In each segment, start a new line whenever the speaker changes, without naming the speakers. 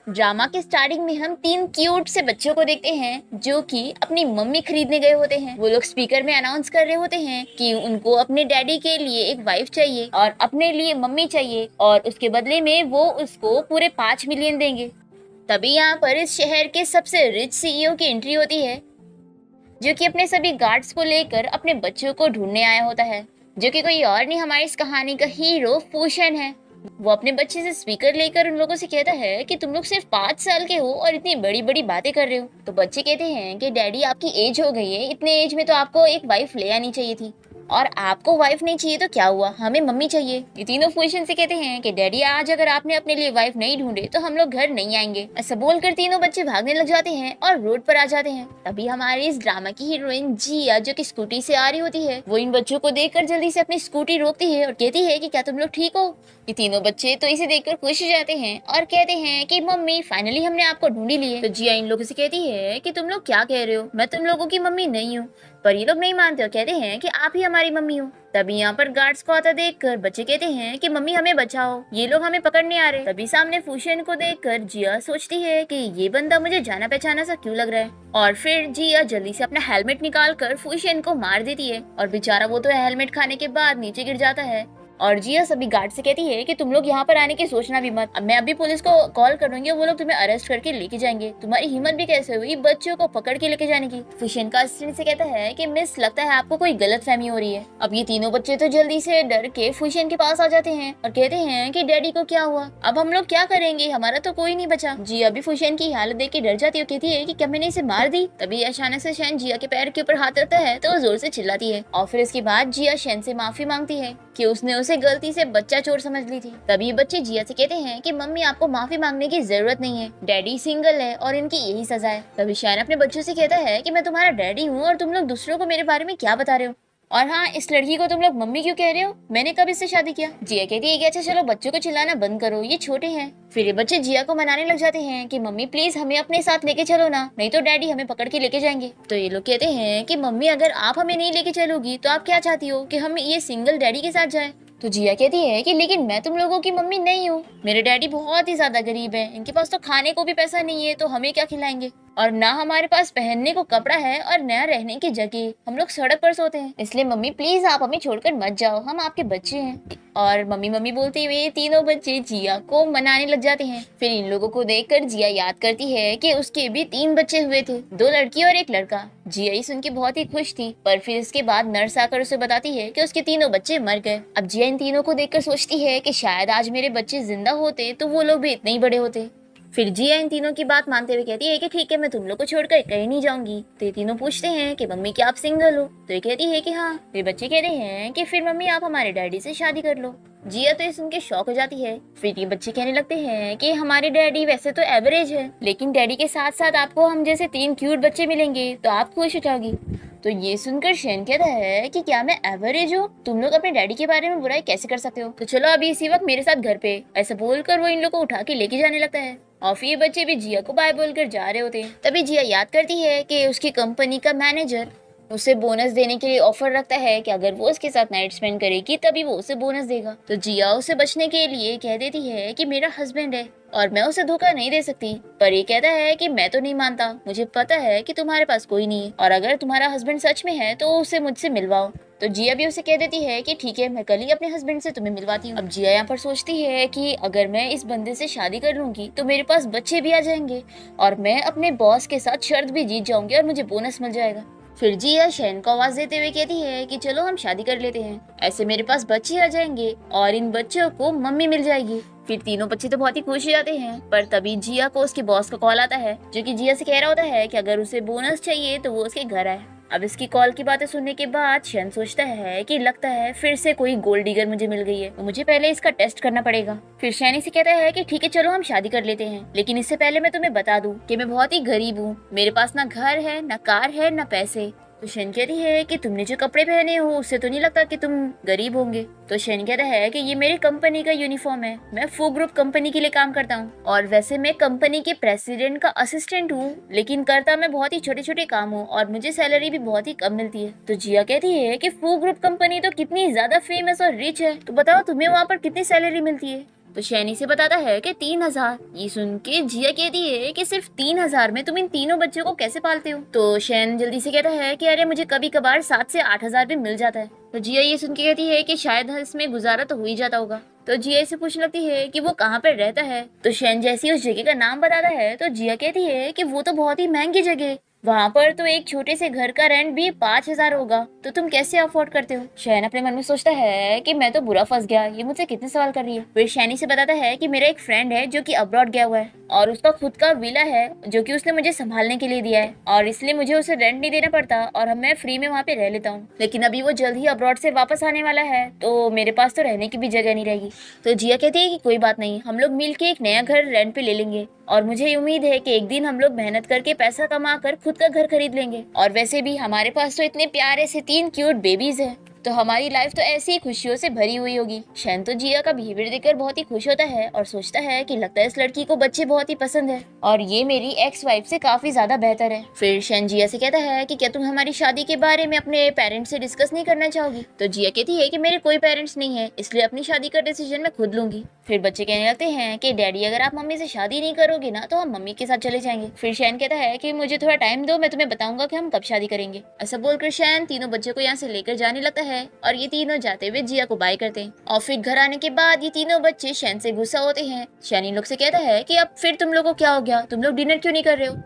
Drama के starting में हम तीन क्यूट से बच्चों को देखते हैं जो कि अपनी मम्मी खरीदने गए होते हैं। वो लोग स्पीकर में अनाउंस कर रहे होते हैं कि उनको अपने डैडी के लिए एक वाइफ चाहिए और अपने लिए मम्मी चाहिए और उसके बदले में वो उसको पूरे 5 मिलियन देंगे। तभी यहाँ पर इस शहर के सबसे रिच सीईओ की एंट्री होती है जो कि अपने सभी गार्ड्स को लेकर अपने बच्चों को ढूंढने आया होता है, जो कि कोई और नहीं हमारी इस कहानी का हीरो फूशन है। वो अपने बच्चे से स्पीकर लेकर उन लोगों से कहता है कि तुम लोग सिर्फ 5 साल के हो और इतनी बड़ी बड़ी बातें कर रहे हो। तो बच्चे कहते हैं कि डैडी आपकी एज हो गई है, इतने एज में तो आपको एक वाइफ ले आनी चाहिए थी और आपको वाइफ नहीं चाहिए तो क्या हुआ, हमें मम्मी चाहिए। ये तीनों फूशन से कहते हैं कि डैडी आज अगर आपने अपने लिए वाइफ नहीं ढूंढे तो हम लोग घर नहीं आएंगे। ऐसा बोलकर तीनों बच्चे भागने लग जाते हैं और रोड पर आ जाते हैं। तभी हमारी इस ड्रामा की हीरोइन जिया जो कि स्कूटी से आ रही होती है, वो इन बच्चों को देखकर जल्दी से अपनी स्कूटी रोकती है और कहती है कि क्या तुम लोग ठीक हो। ये तीनों बच्चे तो इसे देखकर खुश हो जाते हैं और कहते हैं कि मम्मी फाइनली हमने आपको ढूंढ ही लिए। तो जिया इन लोगों से कहती है कि तुम लोग क्या कह रहे हो, मैं तुम लोगों की मम्मी नहीं हूँ। पर ये लोग नहीं मानते और कहते हैं कि आप ही हमारी मम्मी हो। तभी यहाँ पर गार्ड्स को आता देखकर बच्चे कहते हैं कि मम्मी हमें बचाओ, ये लोग हमें पकड़ने आ रहे। तभी सामने फूशन को देखकर जिया सोचती है कि ये बंदा मुझे जाना पहचाना सा क्यों लग रहा है, और फिर जिया जल्दी से अपना हेलमेट निकाल कर फूशन को मार देती है और बेचारा वो तो हेलमेट खाने के बाद नीचे गिर जाता है। और जिया सभी गार्ड से कहती है कि तुम लोग यहाँ पर आने की सोचना भी मत, अब मैं अभी पुलिस को कॉल करूंगी और वो लोग तुम्हें अरेस्ट करके लेके जाएंगे। तुम्हारी हिम्मत भी कैसे हुई बच्चों को पकड़ के लेके जाने की। फुशन का असिस्टेंट से कहता है कि मिस लगता है आपको कोई गलतफहमी हो रही है। अब ये तीनों बच्चे तो जल्दी से डर के फुशन के पास आ जाते हैं और कहते हैं कि डैडी को क्या हुआ, अब हम लोग क्या करेंगे, हमारा तो कोई नहीं बचा। जिया भी फुशन की हालत देख के डर जाती है, कहती है कि क्या मैंने इसे मार दी। तभी अचानक से शैन जिया के पैर के ऊपर हाथ रखता है तो वो जोर से चिल्लाती है और फिर इसके बाद जिया शैन से माफी मांगती है कि उसने उसे गलती से बच्चा चोर समझ ली थी। तभी बच्चे जिया से कहते हैं कि मम्मी आपको माफी मांगने की जरूरत नहीं है, डैडी सिंगल है और इनकी यही सजा है। तभी शैन अपने बच्चों से कहता है कि मैं तुम्हारा डैडी हूँ और तुम लोग दूसरों को मेरे बारे में क्या बता रहे हो, और हाँ इस लड़की को तुम लोग मम्मी क्यों कह रहे हो, मैंने कब इससे शादी किया। जिया कहती है कि अच्छा चलो बच्चों को चिल्लाना बंद करो, ये छोटे हैं। फिर ये बच्चे जिया को मनाने लग जाते हैं कि मम्मी प्लीज हमें अपने साथ लेके चलो ना, नहीं तो डैडी हमें पकड़ के लेके जाएंगे। तो ये लोग कहते हैं कि मम्मी अगर आप हमें नहीं लेके चलोगी तो आप क्या चाहती हो कि हम ये सिंगल डैडी के साथ जाए। तो जिया कहती है कि लेकिन मैं तुम लोगों की मम्मी नहीं हूँ, मेरे डैडी बहुत ही ज्यादा गरीब है, इनके पास तो खाने को भी पैसा नहीं है, तो हमें क्या खिलाएंगे, और ना हमारे पास पहनने को कपड़ा है और नया रहने की जगह, हम लोग सड़क पर सोते हैं, इसलिए मम्मी प्लीज आप हमें छोड़कर मत जाओ, हम आपके बच्चे हैं। और मम्मी मम्मी बोलते हुए तीनों बच्चे जिया को मनाने लग जाते हैं। फिर इन लोगों को देखकर जिया याद करती है कि उसके भी 3 बच्चे हुए थे, 2 लड़की और 1 लड़का। जिया ही सुन के बहुत ही खुश थी, पर फिर इसके बाद नर्स आकर उसे बताती है कि उसके 3 बच्चे मर गए। अब जिया इन तीनों को देखकर सोचती है कि शायद आज मेरे बच्चे जिंदा होते तो वो लोग भी इतने ही बड़े होते। फिर जिया इन तीनों की बात मानते हुए कहती है कि ठीक है मैं तुम लोग को छोड़कर कहीं नहीं जाऊंगी। तो ये तीनों पूछते हैं कि मम्मी क्या आप सिंगल हो, तो ये कहती है कि हाँ। फिर बच्चे कहते हैं कि फिर मम्मी आप हमारे डैडी से शादी कर लो। जिया तो ये सुन के शौक हो जाती है। फिर ये बच्चे कहने लगते हैं कि हमारे डैडी वैसे तो एवरेज है, लेकिन डैडी के साथ साथ आपको हम जैसे 3 क्यूट बच्चे मिलेंगे तो आप खुश हो जाओगी। तो ये सुनकर शैन कहता है कि क्या मैं एवरेज हूँ, तुम लोग अपने डैडी के बारे में बुराई कैसे कर सकते हो, तो चलो अभी इसी वक्त मेरे साथ घर पे। ऐसा बोलकर वो इन लोग को उठा के लेके जाने लगता है और फिर ये बच्चे भी जिया को बाय बोलकर जा रहे होते हैं। तभी जिया याद करती है कि उसकी कंपनी का मैनेजर उसे बोनस देने के लिए ऑफर रखता है कि अगर वो उसके साथ नाइट स्पेंड करेगी तभी वो उसे बोनस देगा। तो जिया उसे बचने के लिए कह देती है कि मेरा हस्बैंड है और मैं उसे धोखा नहीं दे सकती, पर ये कहता है कि मैं तो नहीं मानता, मुझे पता है कि तुम्हारे पास कोई नहीं है और अगर तुम्हारा हस्बैंड सच में है तो उसे मुझसे मिलवाओ। तो जिया भी उसे कह देती है कि ठीक है मैं कल ही अपने हस्बैंड से तुम्हें मिलवाती हूँ। अब जिया यहाँ पर सोचती है कि अगर मैं इस बंदे से शादी कर लूंगी तो मेरे पास बच्चे भी आ जाएंगे और मैं अपने बॉस के साथ शर्त भी जीत जाऊंगी और मुझे बोनस मिल जाएगा। फिर जिया शैन को आवाज देते हुए कहती है कि चलो हम शादी कर लेते हैं, ऐसे मेरे पास बच्चे आ जाएंगे और इन बच्चों को मम्मी मिल जाएगी। फिर तीनों बच्चे तो बहुत ही खुश हो जाते हैं, पर तभी जिया को उसके बॉस का कॉल आता है जो कि जिया से कह रहा होता है कि अगर उसे बोनस चाहिए तो वो उसके घर आए। अब इसकी कॉल की बातें सुनने के बाद शैन सोचता है कि लगता है फिर से कोई गोल्ड डिगर मुझे मिल गई है, तो मुझे पहले इसका टेस्ट करना पड़ेगा। फिर शैन इसे कहता है कि ठीक है चलो हम शादी कर लेते हैं, लेकिन इससे पहले मैं तुम्हें बता दूं कि मैं बहुत ही गरीब हूँ, मेरे पास ना घर है ना कार है ना पैसे। तो शैन कहती है कि तुमने जो कपड़े पहने हो उससे तो नहीं लगता कि तुम गरीब होंगे। तो शैन कहता है कि ये मेरी कंपनी का यूनिफॉर्म है, मैं फू ग्रुप कंपनी के लिए काम करता हूँ और वैसे मैं कंपनी के प्रेसिडेंट का असिस्टेंट हूँ, लेकिन करता मैं बहुत ही छोटे छोटे काम हूँ और मुझे सैलरी भी बहुत ही कम मिलती है। तो जिया कहती है कि फू ग्रुप कंपनी तो कितनी ज्यादा फेमस और रिच है, तो बताओ तुम्हें वहाँ पर कितनी सैलरी मिलती है। तो शैनी से बताता है कि 3,000। ये सुन के जिया कहती है कि सिर्फ 3,000 में तुम इन तीनों बच्चों को कैसे पालते हो? तो शैन जल्दी से कहता है कि अरे मुझे कभी कभार 7 से 8,000 भी मिल जाता है। तो जिया ये सुन के कहती है कि शायद इसमें गुजारा तो हो ही जाता होगा। तो जिया इसे पूछने लगती है कि वो कहाँ पर रहता है। तो शैन जैसे उस जगह का नाम बताता है तो जिया कहती है कि वो तो बहुत ही महंगी जगह है, वहाँ पर तो एक छोटे से घर का रेंट भी 5,000 होगा, तो तुम कैसे अफोर्ड करते हो? शैन अपने मन में सोचता है कि मैं तो बुरा फंस गया, ये मुझसे कितने सवाल कर रही है। फिर शैनी से बताता है कि मेरा एक फ्रेंड है जो कि अब्रॉड गया हुआ है और उसका खुद का विला है जो कि उसने मुझे संभालने के लिए दिया है और इसलिए मुझे उसे रेंट नहीं देना पड़ता और मैं फ्री में वहाँ पे रह लेता हूँ। लेकिन अभी वो जल्द ही अब्रॉड से वापस आने वाला है तो मेरे पास तो रहने की भी जगह नहीं रहेगी। तो जिया कहती है कि कोई बात नहीं, हम लोग मिल के एक नया घर रेंट पे ले लेंगे और मुझे उम्मीद है कि एक दिन हम लोग मेहनत करके पैसा कमा कर खुद का घर खरीद लेंगे। और वैसे भी हमारे पास तो इतने प्यारे से 3 क्यूट बेबीज हैं, तो हमारी लाइफ तो ऐसी ही खुशियों से भरी हुई होगी। शैन तो जिया का बिहेवियर देखकर बहुत ही खुश होता है और सोचता है कि लगता है इस लड़की को बच्चे बहुत ही पसंद है और ये मेरी एक्स वाइफ से काफी ज्यादा बेहतर है। फिर शैन जिया से कहता है कि क्या तुम हमारी शादी के बारे में अपने पेरेंट्स से डिस्कस नहीं करना चाहोगी? तो जिया कहती है कि मेरे कोई पेरेंट्स नहीं है, इसलिए अपनी शादी का डिसीजन मैं खुद लूंगी। फिर बच्चे कहने लगते हैं कि डैडी अगर आप मम्मी से शादी नहीं करोगे ना तो हम मम्मी के साथ चले जाएंगे। फिर शैन कहता है कि मुझे थोड़ा टाइम दो, मैं तुम्हें बताऊंगा कि हम कब शादी करेंगे। ऐसा बोलकर शैन तीनों बच्चों को यहाँ से लेकर जाने लगता है और ये तीनों जाते हुए जिया को बाय करते हैं। और फिर घर आने के बाद ये तीनों बच्चे शैन से गुस्सा होते हैं। शैन इन लोग से कहता है कि अब फिर तुम लोगों को क्या हो गया, तुम लोग डिनर क्यों नहीं कर रहे हो?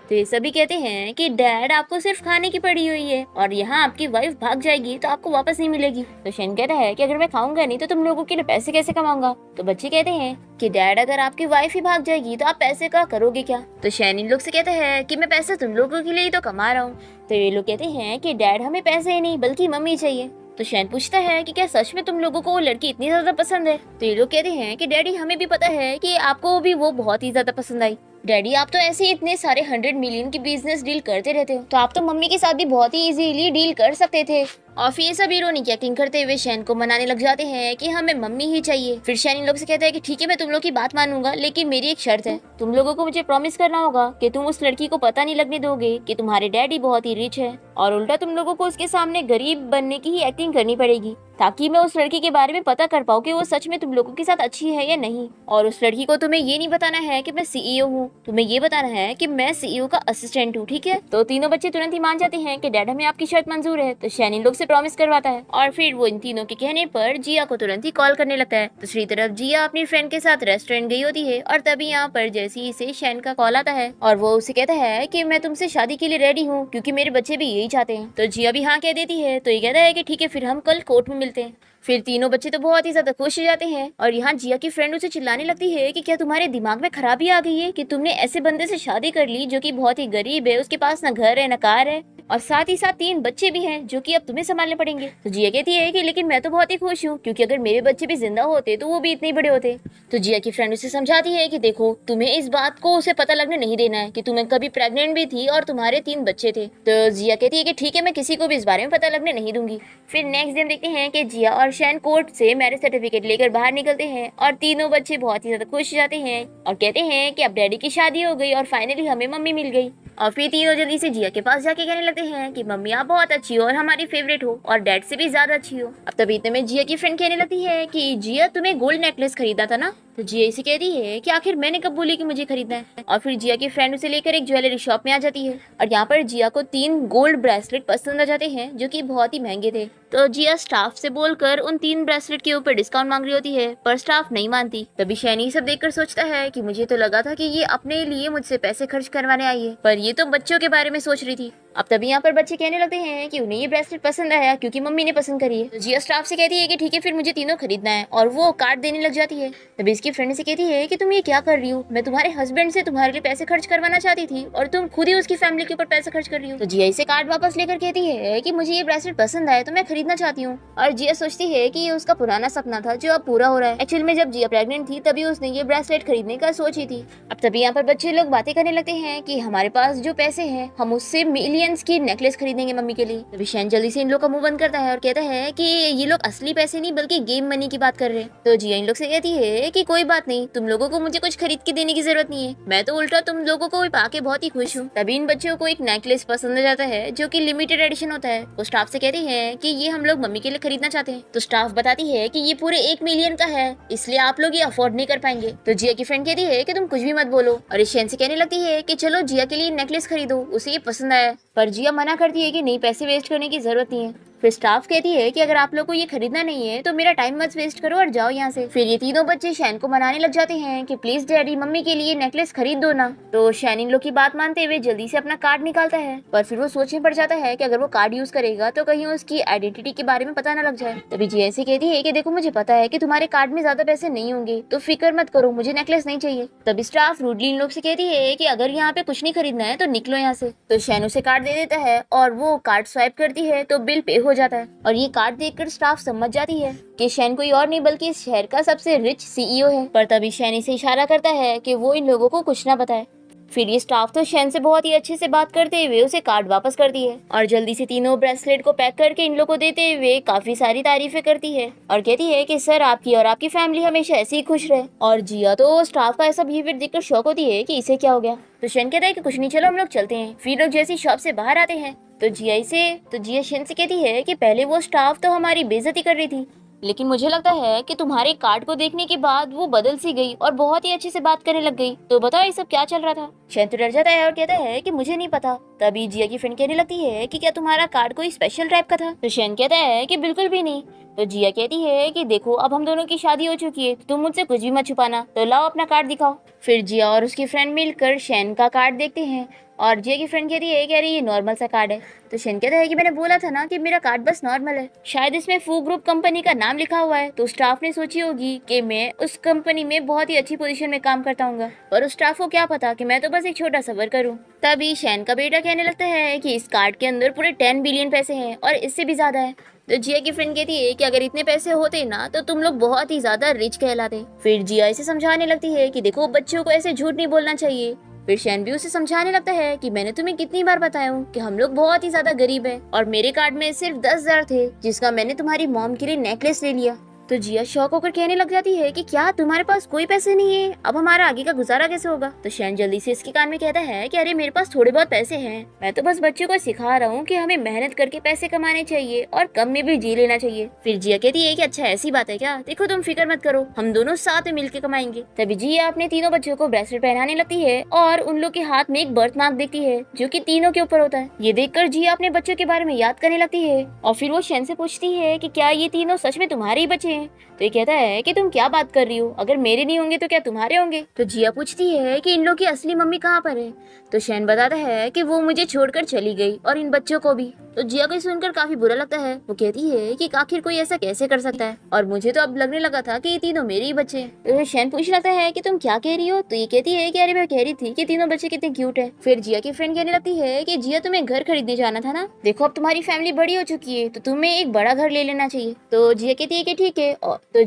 तो ये सभी कहते हैं कि डैड आपको सिर्फ खाने की पड़ी हुई है और यहाँ आपकी वाइफ भाग जाएगी तो आपको वापस नहीं मिलेगी। तो शैन कहता है कि अगर मैं खाऊंगा नहीं तो तुम लोगों के लिए पैसे कैसे कमाऊंगा? तो बच्चे कहते हैं कि डैड अगर आपकी वाइफ ही भाग जाएगी तो आप पैसे का करोगे क्या? तो शैन इन लोग से कहता है कि मैं पैसे तुम लोगों के लिए ही तो कमा रहा हूँ। तो ये लोग कहते हैं कि डैड हमें पैसे ही नहीं बल्कि मम्मी चाहिए। तो शैन पूछता है कि क्या सच में तुम लोगों को वो लड़की इतनी ज्यादा पसंद है? तो ये लोग कहते हैं कि डैडी हमें भी पता है कि आपको भी वो बहुत ही ज्यादा पसंद आई। डैडी आप तो ऐसे ही इतने सारे 100 मिलियन की बिजनेस डील करते रहते हो, तो आप तो मम्मी के साथ भी बहुत ही इजीली डील कर सकते थे। और फिर ये सब हीरोनी की एक्टिंग करते हुए शैन को मनाने लग जाते हैं कि हमें मम्मी ही चाहिए। फिर शैन इन लोग से कहता है कि ठीक है मैं तुम लोग की बात मानूंगा, लेकिन मेरी एक शर्त है, तुम लोगों को मुझे प्रॉमिस करना होगा कि तुम उस लड़की को पता नहीं लगने दोगे कि तुम्हारे डैडी बहुत ही रिच है और उल्टा तुम लोगों को उसके सामने गरीब बनने की ही एक्टिंग करनी पड़ेगी ताकि मैं उस लड़की के बारे में पता कर पाऊँ कि वो सच में तुम लोगों के साथ अच्छी है या नहीं। और उस लड़की को तुम्हें ये नहीं बताना है कि मैं सीईओ हूँ, तुम्हें ये बताना है कि मैं सीईओ का असिस्टेंट हूँ, ठीक है? तो तीनों बच्चे तुरंत ही मान जाते हैं कि डैड हमें आपकी शर्त मंजूर है। तो शैन इन लोग से प्रॉमिस करवाता है और फिर वो इन तीनों के कहने पर जिया को तुरंत ही कॉल करने लगता है। दूसरी तरफ जिया अपनी फ्रेंड के साथ रेस्टोरेंट गई होती है और तभी यहाँ पर जैसे इसे शैन का कॉल आता है और वो उसे कहता है कि मैं तुमसे शादी के लिए रेडी हूँ क्योंकि मेरे बच्चे भी यही चाहते हैं। तो जिया भी हाँ कह देती है। तो ये कहता है कि ठीक है फिर हम कल कोर्ट में मिलते हैं। फिर तीनों बच्चे तो बहुत ही ज्यादा खुश हो जाते हैं और यहाँ जिया की फ्रेंड उसे चिल्लाने लगती है कि क्या तुम्हारे दिमाग में खराबी आ गई है कि तुमने ऐसे बंदे से शादी कर ली जो कि बहुत ही गरीब है, उसके पास ना घर है ना कार है और साथ ही साथ 3 बच्चे भी हैं जो कि अब तुम्हें संभालने पड़ेंगे। तो जिया कहती है कि लेकिन मैं तो बहुत ही खुश हूँ क्योंकि अगर मेरे बच्चे भी जिंदा होते तो वो भी इतने बड़े होते। तो जिया की फ्रेंड उसे समझाती है कि देखो तुम्हें इस बात को उसे पता लगने नहीं देना है कि तुम्हें कभी प्रेग्नेंट भी थी और तुम्हारे 3 बच्चे थे। तो जिया कहती है कि ठीक है मैं किसी को भी इस बारे में पता लगने नहीं दूंगी। फिर नेक्स्ट दिन देखते हैं कि जिया और शैन कोर्ट से मैरिज सर्टिफिकेट लेकर बाहर निकलते हैं और तीनों बच्चे बहुत ही ज्यादा खुश हो जाते हैं और कहते हैं कि अब डैडी की शादी हो गई और फाइनली हमें मम्मी मिल गई। और फिर तीनों जल्दी से जिया के पास जाके कहने लगते हैं कि मम्मी आप बहुत अच्छी हो और हमारी फेवरेट हो और डैड से भी ज्यादा अच्छी हो। अब तभी इतने में जिया की फ्रेंड कहने लगती है कि जिया तुम्हें गोल्ड नेकलेस खरीदा था ना? तो जिया इसे कहती है कि आखिर मैंने कब बोली कि मुझे खरीदना है। और फिर जिया की फ्रेंड उसे लेकर एक ज्वेलरी शॉप में आ जाती है और यहाँ पर जिया को 3 गोल्ड ब्रेसलेट पसंद आ जाते हैं जो कि बहुत ही महंगे थे। तो जिया स्टाफ से बोलकर उन 3 ब्रेसलेट के ऊपर डिस्काउंट मांग रही होती है पर स्टाफ नहीं मानती। तभी शैनी सब देखकर सोचता है कि मुझे तो लगा था कि ये अपने लिए मुझसे पैसे खर्च करवाने आई है, पर ये तो बच्चों के बारे में सोच रही थी। अब तभी यहाँ पर बच्चे कहने लगते हैं कि उन्हें ये ब्रेसलेट पसंद आया क्योंकि मम्मी ने पसंद करी है। तो जिया स्टाफ से कहती है कि ठीक है फिर मुझे तीनों खरीदना है और वो कार्ड देने लग जाती है। तभी इसकी फ्रेंड से कहती है कि तुम ये क्या कर रही हो, मैं तुम्हारे हस्बैंड से तुम्हारे लिए पैसे खर्च करवाना चाहती थी और तुम खुद ही उसकी फैमिली के ऊपर पैसे खर्च कर रही हो। तो जिया इसे कार्ड वापस लेकर कहती है कि मुझे ये ब्रेसलेट पसंद आया तो मैं खरीदना चाहती हूँ। और जिया सोचती है कि ये उसका पुराना सपना था जो अब पूरा हो रहा है। एक्चुअल में जब जिया प्रेग्नेंट थी तभी उसने ये ब्रेसलेट खरीदने का सोची थी। अब तभी यहाँ पर बच्चे लोग बातें करने लगते हैं कि हमारे पास जो पैसे हैं हम उससे मिलियन मिलियंस की नेकलेस खरीदेंगे मम्मी के लिए। तभी शैन जल्दी से इन लोग का मुंह बंद करता है और कहता है कि ये लोग असली पैसे नहीं बल्कि गेम मनी की बात कर रहे हैं। तो जिया इन लोग से कहती है कि कोई बात नहीं, तुम लोगों को मुझे कुछ खरीद के देने की जरूरत नहीं है, मैं तो उल्टा तुम लोगों को पाके बहुत ही खुश हूँ। तभी इन बच्चों को एक नेकलेस पसंद आ जाता है जो कि लिमिटेड एडिशन होता है। वो स्टाफ से कहते हैं कि ये हम लोग मम्मी के लिए खरीदना चाहते हैं। तो स्टाफ बताती है कि ये पूरे 1 मिलियन का है, इसलिए आप लोग ये अफोर्ड नहीं कर पाएंगे। तो जिया की फ्रेंड कहती है कि तुम कुछ भी मत बोलो और इस शैन से कहने लगती है कि चलो जिया के लिए नेकलेस खरीदो, उसे ये पसंद आया। पर जिया मना करती है कि नहीं, पैसे वेस्ट करने की जरूरत नहीं है। फिर स्टाफ कहती है कि अगर आप लोग को ये खरीदना नहीं है तो मेरा टाइम मत वेस्ट करो और जाओ यहाँ से। फिर ये तीनों बच्चे शैन को मनाने लग जाते हैं कि प्लीज डैडी मम्मी के लिए नेकलेस खरीद दो ना। तो शैन इन लोग की बात मानते हुए जल्दी से अपना कार्ड निकालता है, पर फिर वो सोचने पड़ जाता है कि अगर वो कार्ड यूज करेगा तो कहीं उसकी आइडेंटिटी के बारे में पता न लग जाए। तभी जी ऐसे कहती है कि देखो मुझे पता है कि तुम्हारे कार्ड में ज्यादा पैसे नहीं होंगे, तो फिक्र मत करो, मुझे नेकलेस नहीं चाहिए। तभी स्टाफ रूडली इन लोग से कहती है कि अगर यहाँ पे कुछ नहीं खरीदना है तो निकलो यहाँ से। तो शैन उसे कार्ड दे देता है और वो कार्ड स्वाइप करती है तो बिल पे हो जाता है। और ये कार्ड देखकर स्टाफ समझ जाती है कि शैन कोई और नहीं बल्कि इस शहर का सबसे रिच सीईओ है। पर तभी शैन इसे इशारा करता है कि वो इन लोगों को कुछ ना बताए। फिर ये स्टाफ तो शैन से बहुत ही अच्छे से बात करते हुए उसे कार्ड वापस करती है और जल्दी से तीनों ब्रेसलेट को पैक करके इन लोगों को देते हुए काफी सारी तारीफें करती है और कहती है कि सर आपकी और आपकी फैमिली हमेशा ऐसे ही खुश रहे। और जिया तो स्टाफ का ऐसा बिहेवियर देखकर शॉक होती है कि इसे क्या हो गया। तो शैन कहता है कि कुछ नहीं, चलो हम लोग चलते हैं। फिर लोग जैसी शॉप से बाहर आते हैं तो जिया शैन से कहती है कि पहले वो स्टाफ तो हमारी बेइज्जती कर रही थी, लेकिन मुझे लगता है कि तुम्हारे कार्ड को देखने के बाद वो बदल सी गई और बहुत ही अच्छे से बात करने लग गई। तो बताओ ये सब क्या चल रहा था। शैन तो डर जाता है और कहता है कि मुझे नहीं पता। तभी जिया की फ्रेंड कहने लगती है कि क्या तुम्हारा कार्ड कोई स्पेशल टाइप का था। तो शैन कहता है कि बिल्कुल भी नहीं। तो जिया कहती है कि देखो अब हम दोनों की शादी हो चुकी है, तुम मुझसे कुछ भी मत छुपाना, तो लाओ अपना कार्ड दिखाओ। फिर जिया और उसकी फ्रेंड मिलकर शैन का कार्ड देखते हैं और जिया की फ्रेंड कहती है कि अरे ये नॉर्मल सा कार्ड है। तो शैन कहता है कि मैंने बोला था ना कि मेरा कार्ड बस नॉर्मल है, शायद इसमें फू ग्रुप कंपनी का नाम लिखा हुआ है। तो स्टाफ ने सोची होगी कि मैं उस कंपनी में बहुत ही अच्छी पोजीशन में काम करता हूँ, और उस स्टाफ को क्या पता कि मैं तो बस एक छोटा सा वर्कर हूँ। तभी शैन का बेटा कहने लगता है कि इस कार्ड के अंदर पूरे 10 बिलियन पैसे हैं और इससे भी ज्यादा है। तो जिया की फ्रेंड कहती है कि अगर इतने पैसे होते ना तो तुम लोग बहुत ही ज्यादा रिच कहलाते। फिर जिया इसे समझाने लगती है कि देखो बच्चों को ऐसे झूठ नहीं बोलना चाहिए। फिर शैन भी उसे समझाने लगता है कि मैंने तुम्हें कितनी बार बताया हूँ कि हम लोग बहुत ही ज्यादा गरीब हैं और मेरे कार्ड में सिर्फ 10,000 थे जिसका मैंने तुम्हारी मॉम के लिए नेकलेस ले लिया। तो जिया शॉक होकर कहने लग जाती है कि क्या तुम्हारे पास कोई पैसे नहीं है, अब हमारा आगे का गुजारा कैसे होगा। तो शैन जल्दी से इसके कान में कहता है कि अरे मेरे पास थोड़े बहुत पैसे हैं, मैं तो बस बच्चों को सिखा रहा हूँ कि हमें मेहनत करके पैसे कमाने चाहिए और कम में भी जी लेना चाहिए। फिर जिया कहती है कि अच्छा ऐसी बात है क्या, देखो तुम फिक्र मत करो, हम दोनों साथ में मिलकर कमाएंगे। तभी जिया अपने तीनों बच्चों को ब्रेसलेट पहनाने लगती है और उन लोग के हाथ में एक बर्थ मार्क देखती है जो कि तीनों के ऊपर होता है। ये देखकर जिया अपने बच्चों के बारे में याद करने लगती है और फिर वो शैन से पूछती है कि क्या ये तीनों सच में तुम्हारे ही बच्चे हैं। तो ये कहता है कि तुम क्या बात कर रही हो, अगर मेरे नहीं होंगे तो क्या तुम्हारे होंगे। तो जिया पूछती है कि इन लोग की असली मम्मी कहाँ पर है। तो शैन बताता है कि वो मुझे छोड़कर चली गई और इन बच्चों को भी। तो जिया को सुनकर काफी बुरा लगता है। वो कहती है कि आखिर कोई ऐसा कैसे कर सकता है, और मुझे तो अब लगने लगा था कि ये तीनों मेरे ही बच्चे हैं। तो शैन पूछने लगता है कि तुम क्या कह रही हो। तो ये कहती है कि अरे मैं कह रही थी कि तीनों बच्चे कितने क्यूट है। फिर जिया की फ्रेंड कहने लगती है कि जिया तुम्हें घर खरीदने जाना था ना, देखो अब तुम्हारी फैमिली बड़ी हो चुकी है तो तुम्हें एक बड़ा घर ले लेना चाहिए। तो जिया कहती है कि ठीक है। तो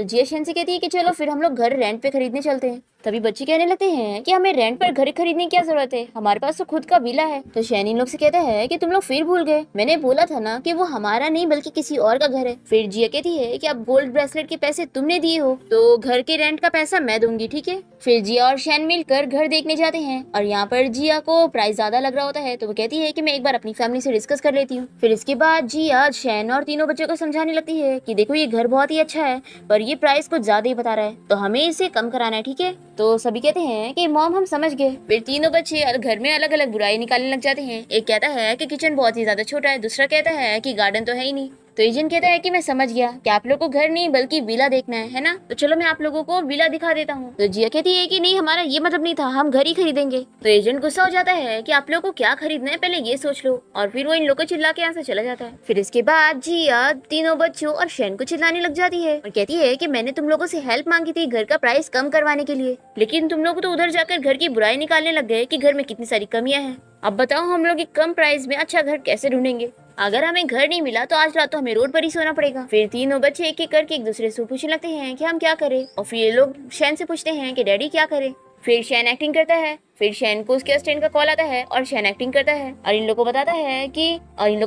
जिया शैन से कहती है कि चलो फिर हम लोग घर रेंट पे खरीदने चलते हैं। तभी बच्चे कहने लगते हैं कि हमें रेंट पर घर खरीदने की क्या जरूरत है, हमारे पास तो खुद का विला है। तो शैन इन लोग से कहता है कि तुम लोग फिर भूल गए, मैंने बोला था ना कि वो हमारा नहीं बल्कि किसी और का घर है। फिर जिया कहती है कि अब गोल्ड ब्रेसलेट के पैसे तुमने दिए हो तो घर के रेंट का पैसा मैं दूंगी, ठीक है। फिर जिया और शैन मिलकर घर देखने जाते हैं और यहाँ पर जिया को प्राइस ज्यादा लग रहा होता है तो वो कहती है कि मैं एक बार अपनी फैमिली से डिस्कस कर लेती हूँ। फिर इसके बाद जिया शैन और तीनों बच्चों को समझाने लगती है कि देखो ये घर बहुत ही अच्छा है पर ये प्राइस कुछ ज्यादा ही बता रहा है तो हमें इसे कम कराना है, ठीक है। तो सभी कहते हैं कि मॉम हम समझ गए। फिर तीनों बच्चे घर में अलग अलग बुराई निकालने लग जाते हैं। एक कहता है कि किचन बहुत ही ज्यादा छोटा है, दूसरा कहता है कि गार्डन तो है ही नहीं। तो एजेंट कहता है कि मैं समझ गया कि आप लोगों को घर नहीं बल्कि विला देखना है ना, तो चलो मैं आप लोगों को विला दिखा देता हूँ। तो जिया कहती है कि नहीं हमारा ये मतलब नहीं था, हम घर ही खरीदेंगे। तो एजेंट गुस्सा हो जाता है कि आप लोगों को क्या खरीदना है पहले ये सोच लो, और फिर वो इन लोगों को चिल्ला के यहाँ से चला जाता है। फिर इसके बाद जिया तीनों बच्चों और शैन को चिल्लाने लग जाती है और कहती है कि मैंने तुम लोगों से हेल्प मांगी थी घर का प्राइस कम करवाने के लिए, लेकिन तुम लोग तो उधर जाकर घर की बुराई निकालने लग गए कि घर में कितनी सारी कमियां हैं। अब बताओ हम लोग एक कम प्राइस में अच्छा घर कैसे ढूंढेंगे, अगर हमें घर नहीं मिला तो आज रात तो हमें रोड पर ही सोना पड़ेगा। फिर तीनों बच्चे एक एक करके एक दूसरे से पूछने लगते हैं कि हम क्या करें, और फिर ये लोग शैन से पूछते हैं कि डैडी क्या करें। फिर शैन एक्टिंग करता है। फिर शैन को उसके असिस्टेंट का कॉल आता है और शैन एक्टिंग करता है और इन लोगों को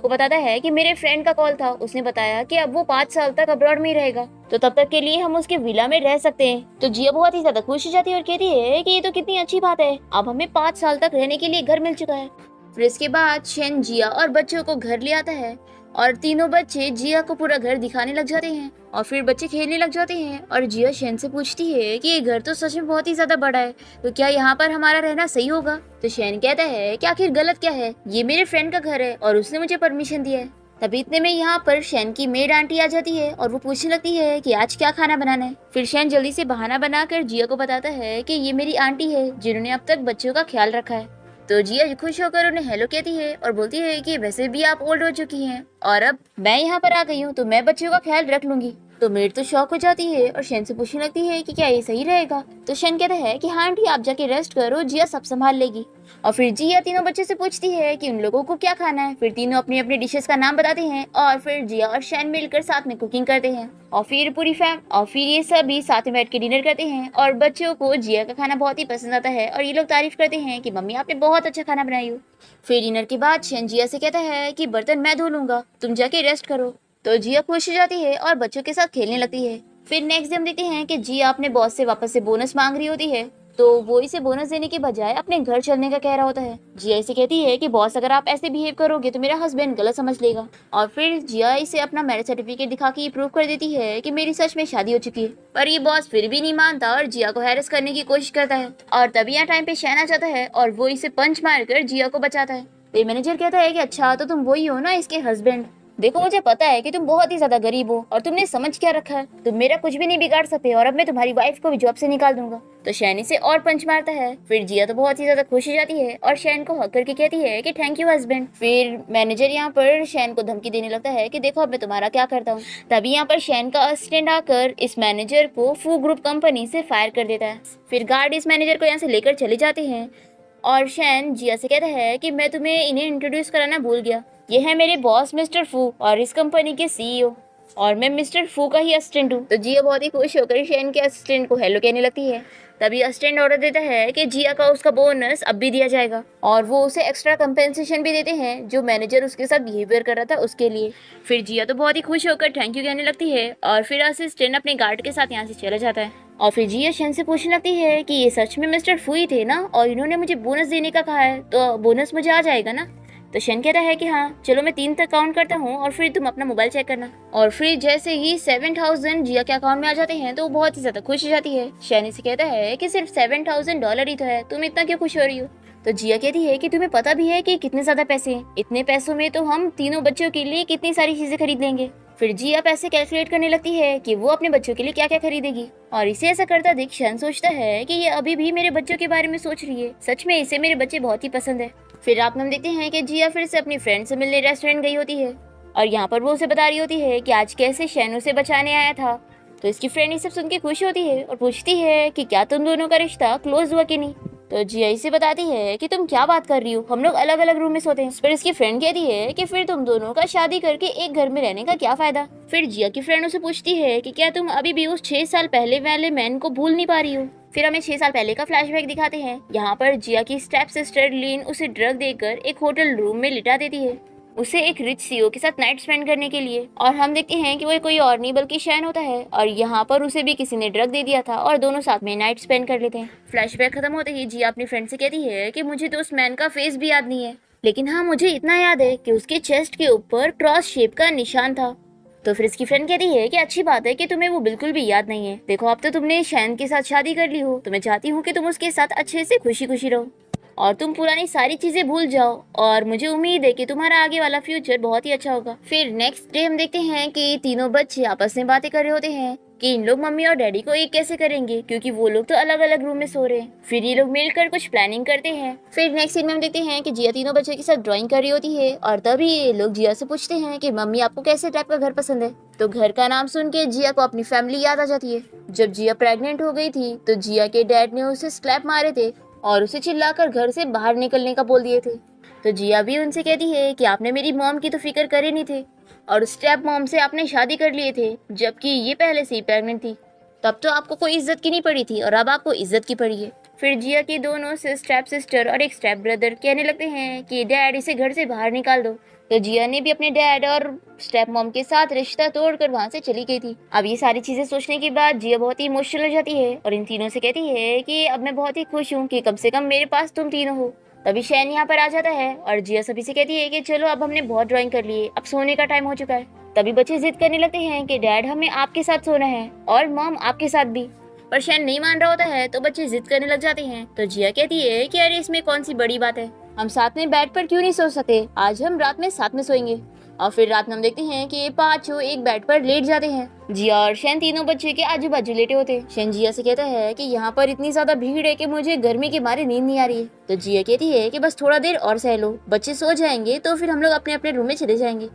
बताता है कि मेरे फ्रेंड का कॉल था, उसने बताया कि अब वो 5 साल तक अब्रॉड में ही रहेगा, तो तब तक के लिए हम उसके विला में रह सकते हैं। तो जिया बहुत ही ज्यादा खुश हो जाती है और कहती है कि ये तो कितनी अच्छी बात है, अब हमें 5 साल तक रहने के लिए घर मिल चुका है। फिर इसके बाद शैन जिया और बच्चों को घर ले आता है और तीनों बच्चे जिया को पूरा घर दिखाने लग जाते हैं और फिर बच्चे खेलने लग जाते हैं और जिया शैन से पूछती है कि ये घर तो सच में बहुत ही ज्यादा बड़ा है, तो क्या यहाँ पर हमारा रहना सही होगा। तो शैन कहता है कि आखिर गलत क्या है, ये मेरे फ्रेंड का घर है और उसने मुझे परमिशन दिया है। तभी इतने में यहाँ पर शैन की मेड आंटी आ जाती है और वो पूछने लगती है कि आज क्या खाना बनाना है। फिर शैन जल्दी से बहाना बनाकर जिया को बताता है कि ये मेरी आंटी है जिन्होंने अब तक बच्चों का ख्याल रखा है। तो जिया खुश होकर उन्हें हेलो कहती है और बोलती है कि वैसे भी आप ओल्ड हो चुकी हैं और अब मैं यहाँ पर आ गई हूँ तो मैं बच्चों का ख्याल रख लूंगी। तो मेड तो शॉक हो जाती है और शैन से पूछने लगती है कि क्या ये सही रहेगा। तो शैन कहता है कि हाँ आंटी आप जाके रेस्ट करो, जिया सब संभाल लेगी। और फिर जिया तीनों बच्चे से पूछती है कि उन लोगों को क्या खाना है। फिर तीनों अपनी अपनी डिशेस का नाम बताते हैं और फिर जिया और शैन मिलकर साथ में कुकिंग करते हैं और फिर ये सभी साथ में बैठ के डिनर करते हैं और बच्चों को जिया का खाना बहुत ही पसंद आता है और ये लोग तारीफ करते हैं कि मम्मी आपने बहुत अच्छा खाना बनाई हो। फिर डिनर के बाद शैन जिया से कहता है कि बर्तन मैं धो लूंगा, तुम जाके रेस्ट करो। तो जिया खुश हो जाती है और बच्चों के साथ खेलने लगती है। फिर नेक्स्ट डे हम देखते हैं कि जिया अपने बॉस से वापस से बोनस मांग रही होती है, तो वो इसे बोनस देने के बजाय अपने घर चलने का कह रहा होता है। जिया इसे कहती है कि बॉस अगर आप ऐसे बिहेव करोगे तो मेरा हस्बैंड गलत समझ लेगा। और फिर जिया इसे अपना मैरिज सर्टिफिकेट दिखा के प्रूव कर देती है कि मेरी सच में शादी हो चुकी है। पर ये बॉस फिर भी नहीं मानता और जिया को हैरेस करने की कोशिश करता है और तभी यहाँ टाइम पे शैन आ जाता है और वो इसे पंच मारकर जिया को बचाता है। तो मैनेजर कहता है कि अच्छा तो तुम वही हो ना इसके हस्बैंड, देखो मुझे पता है कि तुम बहुत ही ज्यादा गरीब हो और तुमने समझ क्या रखा है, तुम मेरा कुछ भी नहीं बिगाड़ सकते और अब मैं तुम्हारी वाइफ को भी जॉब से निकाल दूंगा। तो शैन इसे और पंच मारता है। फिर जिया तो बहुत ही ज्यादा खुश हो जाती है और शैन को हक करके कहती है कि थैंक यू हस्बैंड। फिर मैनेजर यहाँ पर शैन को धमकी देने लगता है कि देखो अब मैं तुम्हारा क्या करता हूँ। तभी यहाँ पर शैन का असिस्टेंट आकर इस मैनेजर को फू ग्रुप कंपनी से फायर कर देता है। फिर गार्ड इस मैनेजर को यहाँ से लेकर चले जाते हैं और शैन जिया से कहता है कि मैं तुम्हें इन्हें इंट्रोड्यूस कराना भूल गया, ये है मेरे बॉस मिस्टर फू और इस कंपनी के सीईओ और मैं मिस्टर फू का ही असिस्टेंट हूँ। तो जिया बहुत ही खुश होकर शैन के असिस्टेंट को हेलो कहने लगती है। तभी असिस्टेंट ऑर्डर देता है कि जिया का उसका बोनस अब भी दिया जाएगा और वो उसे एक्स्ट्रा कंपेंसेशन भी देते हैं जो मैनेजर उसके साथ बिहेवियर कर रहा था उसके लिए। फिर जिया तो बहुत ही खुश होकर थैंक यू कहने लगती है और फिर असिस्टेंट अपने गार्ड के साथ यहाँ से चला जाता है। और फिर जिया शैन से पूछने लगती है कि ये सच में मिस्टर फू ही थे ना और इन्होंने मुझे बोनस देने का कहा है, तो बोनस मुझे आ जाएगा ना। तो शैन कहता है कि हाँ चलो मैं 3 तक काउंट करता हूँ और फिर तुम अपना मोबाइल चेक करना। और फिर जैसे ही 7,000 जिया के अकाउंट में आ जाते हैं तो वो बहुत ही ज्यादा खुश हो जाती है। शैन इसे कहता है कि सिर्फ $7,000 ही तो है, तुम इतना क्यों खुश हो रही हो। तो जिया कहती है कि तुम्हें पता भी है कि कितने ज्यादा पैसे हैं, इतने पैसों में तो हम तीनों बच्चों के लिए कितनी सारी चीजें खरीद लेंगे। फिर जिया पैसे कैलकुलेट करने लगती है कि वो अपने बच्चों के लिए क्या क्या खरीदेगी और इसे ऐसा करता देख शैन सोचता है कि ये अभी भी मेरे बच्चों के बारे में सोच रही है, सच में इसे मेरे बच्चे बहुत ही पसंद है। फिर रात में हम देखते हैं कि जिया फिर से अपनी फ्रेंड से मिलने रेस्टोरेंट गई होती है और यहाँ पर वो उसे बता रही होती है कि आज कैसे शैन उसे बचाने आया था। तो इसकी फ्रेंड ये सब सुन के खुश होती है और पूछती है कि क्या तुम दोनों का रिश्ता क्लोज हुआ कि नहीं। तो जिया इसे बताती है कि तुम क्या बात कर रही हो, हम लोग अलग अलग रूम में सोते हैं। पर इसकी फ्रेंड कहती है कि फिर तुम दोनों का शादी करके एक घर में रहने का क्या फायदा। फिर जिया की फ्रेंड उसे पूछती है कि क्या तुम अभी भी उस 6 साल पहले वाले मैन को भूल नहीं पा रही हो। फिर हमें 6 साल पहले का फ्लैशबैक दिखाते हैं। यहाँ पर जिया की स्टेप सिस्टर लीन उसे ड्रग देकर एक होटल रूम में लिटा देती है, उसे एक रिच सीईओ के साथ नाइट स्पेंड करने के लिए। और हम देखते हैं कि वो कोई और नहीं बल्कि शैन होता है और यहाँ पर उसे भी किसी ने ड्रग दे दिया था और दोनों साथ में नाइट स्पेंड कर लेते हैं। फ्लैशबैक खत्म होते ही जिया अपनी फ्रेंड से कहती है कि मुझे तो उस मैन का फेस भी याद नहीं है, लेकिन हाँ मुझे इतना याद है कि उसके चेस्ट के ऊपर क्रॉस शेप का निशान था। तो फिर इसकी फ्रेंड कहती है कि अच्छी बात है कि तुम्हें वो बिल्कुल भी याद नहीं है, देखो अब तो तुमने शैन के साथ शादी कर ली हो, तो मैं चाहती हूँ कि तुम उसके साथ अच्छे से खुशी खुशी रहो और तुम पुरानी सारी चीजें भूल जाओ और मुझे उम्मीद है कि तुम्हारा आगे वाला फ्यूचर बहुत ही अच्छा होगा। फिर नेक्स्ट डे हम देखते हैं कि तीनों बच्चे आपस में बातें कर रहे होते हैं कि इन लोग मम्मी और डैडी को एक कैसे करेंगे क्योंकि वो लोग तो अलग अलग रूम में सो रहे हैं। फिर ये लोग मिलकर कुछ प्लानिंग करते हैं। फिर नेक्स्ट सीन में हम देखते हैं कि जिया तीनों बच्चों के साथ ड्राइंग कर रही होती है और तभी ये लोग जिया से पूछते हैं कि मम्मी आपको कैसे टाइप का घर पसंद है। तो घर का नाम सुन के जिया को अपनी फैमिली याद आ जाती है। जब जिया प्रेग्नेंट हो गई थी तो जिया के डैड ने उसे स्लैप मारे थे और उसे चिल्लाकर घर से बाहर निकलने का बोल दिए थे। तो जिया भी उनसे कहती है कि आपने मेरी मॉम की तो फिक्र करे नहीं थे और स्टेप मॉम से आपने शादी कर लिए थे जबकि ये पहले से ही प्रेग्नेंट थी, तब तो आपको कोई इज्जत की नहीं पड़ी थी और अब आपको इज्जत की पड़ी है। फिर जिया की दोनों स्टेप सिस्टर और एक स्टेप ब्रदर कहने लगते हैं कि डैड इसे घर से बाहर निकाल दो। तो जिया ने भी अपने डैड और स्टेप मॉम के साथ रिश्ता तोड़कर वहां से चली गई थी। अब ये सारी चीजें सोचने के बाद जिया बहुत ही इमोशनल हो जाती है और इन तीनों से कहती है कि अब मैं बहुत ही खुश हूँ कि कम से कम मेरे पास तुम तीनों हो। तभी शैन यहाँ पर आ जाता है और जिया सभी से कहती है कि चलो अब हमने बहुत ड्राइंग कर ली है, अब सोने का टाइम हो चुका है। तभी बच्चे जिद करने लगते हैं कि डैड हमें आपके साथ सोना है और मॉम आपके साथ भी। पर शैन नहीं मान रहा होता है तो बच्चे जिद करने लग जाते हैं। तो जिया कहती है कि अरे इसमें कौन सी बड़ी बात है, हम साथ में बेड पर क्यों नहीं सो सकते, आज हम रात में साथ में सोएंगे। और फिर रात में हम देखते हैं कि ये पांचों एक बेड पर लेट जाते हैं। जिया और शैन तीनों बच्चे के आजू बाजू लेटे होते हैं। शैन जिया से कहता है कि यहाँ पर इतनी ज्यादा भीड़ है कि मुझे गर्मी के मारे नींद नहीं आ रही है। तो जिया कहती है कि बस थोड़ा देर और सह लो, बच्चे सो जाएंगे तो फिर हम लोग अपने अपने रूम में चले जाएंगे।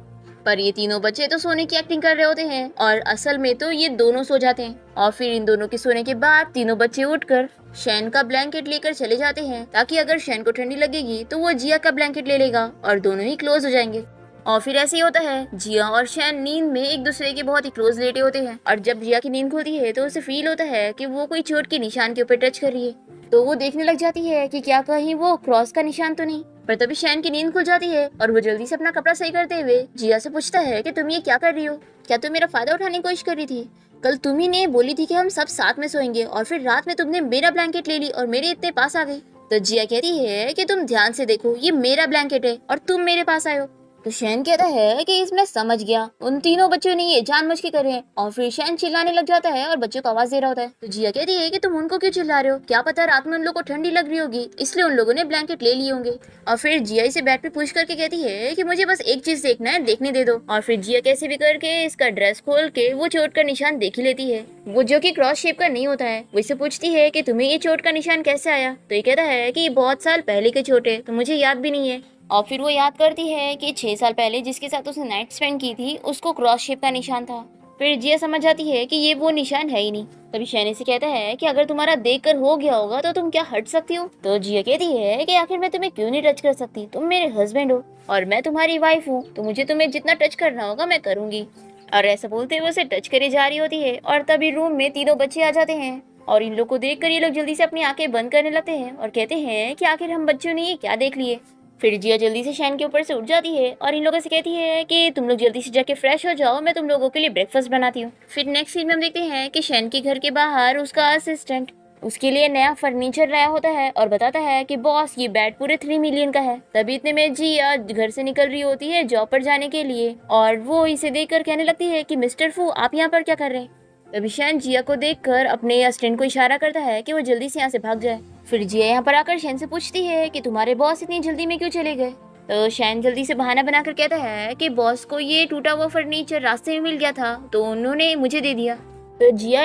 पर ये तीनों बच्चे तो सोने की एक्टिंग कर रहे होते हैं और असल में तो ये दोनों सो जाते हैं। और फिर इन दोनों के सोने के बाद तीनों बच्चे उठकर शैन का ब्लैंकेट लेकर चले जाते हैं ताकि अगर शैन को ठंडी लगेगी तो वो जिया का ब्लैंकेट ले लेगा और दोनों ही क्लोज हो जाएंगे। और फिर ऐसे ही होता है, जिया और शैन नींद में एक दूसरे के बहुत ही क्लोज लेटे होते हैं और जब जिया की नींद खुलती है तो उसे फील होता है कि वो कोई चोट के निशान के ऊपर टच कर रही है। तो वो देखने लग जाती है कि क्या कहीं वो क्रॉस का निशान तो नहीं। पर तभी शैन की नींद खुल जाती है और वो जल्दी से अपना कपड़ा सही करते हुए जिया से पूछता है कि तुम ये क्या कर रही हो, क्या तुम मेरा फायदा उठाने की कोशिश कर रही थी? कल तुम ही ने बोली थी कि हम सब साथ में सोएंगे और फिर रात में तुमने मेरा ब्लैंकेट ले ली और मेरे इतने पास आ गई। तो जिया कहती है कि तुम ध्यान से देखो, ये मेरा ब्लैंकेट है और तुम मेरे पास आए हो। तो शैन कहता है कि इसमें समझ गया, उन तीनों बच्चों ने ये जानबूझ के करे हैं। और फिर शैन चिल्लाने लग जाता है और बच्चों को आवाज दे रहा होता है। तो जिया कहती है कि तुम उनको क्यों चिल्ला रहे हो, क्या पता रात में उन लोगों को ठंडी लग रही होगी इसलिए उन लोगों ने ब्लैंकेट ले लिए होंगे। और फिर जिया इसे बेड पे पुश करके कहती है कि मुझे बस एक चीज देखना है, देखने दे दो। और फिर जिया कैसे भी करके इसका ड्रेस खोल के वो चोट का निशान देख ही लेती है, वो जो कि क्रॉस शेप का नहीं होता है। वो इसे पूछती है कि तुम्हें ये चोट का निशान कैसे आया? तो ये कहता है कि ये बहुत साल पहले की चोट है तो मुझे याद भी नहीं है। और फिर वो याद करती है कि 6 साल पहले जिसके साथ उसने नाइट स्पेंड की थी उसको क्रॉस शेप का निशान था। फिर जिया समझ जाती है कि ये वो निशान है ही नहीं। तभी शैन से कहता है कि अगर तुम्हारा देखकर हो गया होगा तो तुम क्या हट सकती हो? तो जिया कहती है कि आखिर मैं तुम्हें क्यों नहीं टच कर सकती, तुम मेरे हस्बैंड हो और मैं तुम्हारी वाइफ हूँ, तो मुझे तुम्हें जितना टच करना होगा मैं करूंगी। और ऐसा बोलते हुए उसे टच करे जा रही होती है और तभी रूम में तीनों बच्चे आ जाते हैं और इन लोग को देखकर ये लोग जल्दी से अपनी आंखें बंद करने लगते हैं और कहते हैं कि आखिर हम बच्चों ने ये क्या देख लिए। फिर जिया जल्दी से शैन के ऊपर से उठ जाती है और इन लोगों से कहती है कि तुम लोग जल्दी से जाके फ्रेश हो जाओ, मैं तुम लोगों के लिए ब्रेकफास्ट बनाती हूँ। फिर नेक्स्ट सीन में हम देखते हैं कि शैन के घर के बाहर उसका असिस्टेंट उसके लिए नया फर्नीचर लाया होता है और बताता है कि बॉस ये बेड पूरे 3 मिलियन का है। तभी इतने में जिया घर से निकल रही होती है जॉब पर जाने के लिए और वो इसे देखकर कहने लगती है कि मिस्टर फू आप यहाँ पर क्या कर रहे हैं? तभी शैन जिया को देखकर अपने असिस्टेंट को इशारा करता है कि वो जल्दी से यहाँ से भाग जाए। फिर जिया यहाँ पर आकर शैन से पूछती है कि तुम्हारे बॉस इतनी जल्दी में क्यों चले गए? तो शैन जल्दी से बहाना बनाकर कहता है कि बॉस को ये टूटा हुआ फर्नीचर रास्ते में मिल गया था तो उन्होंने मुझे दे दिया। तो जिया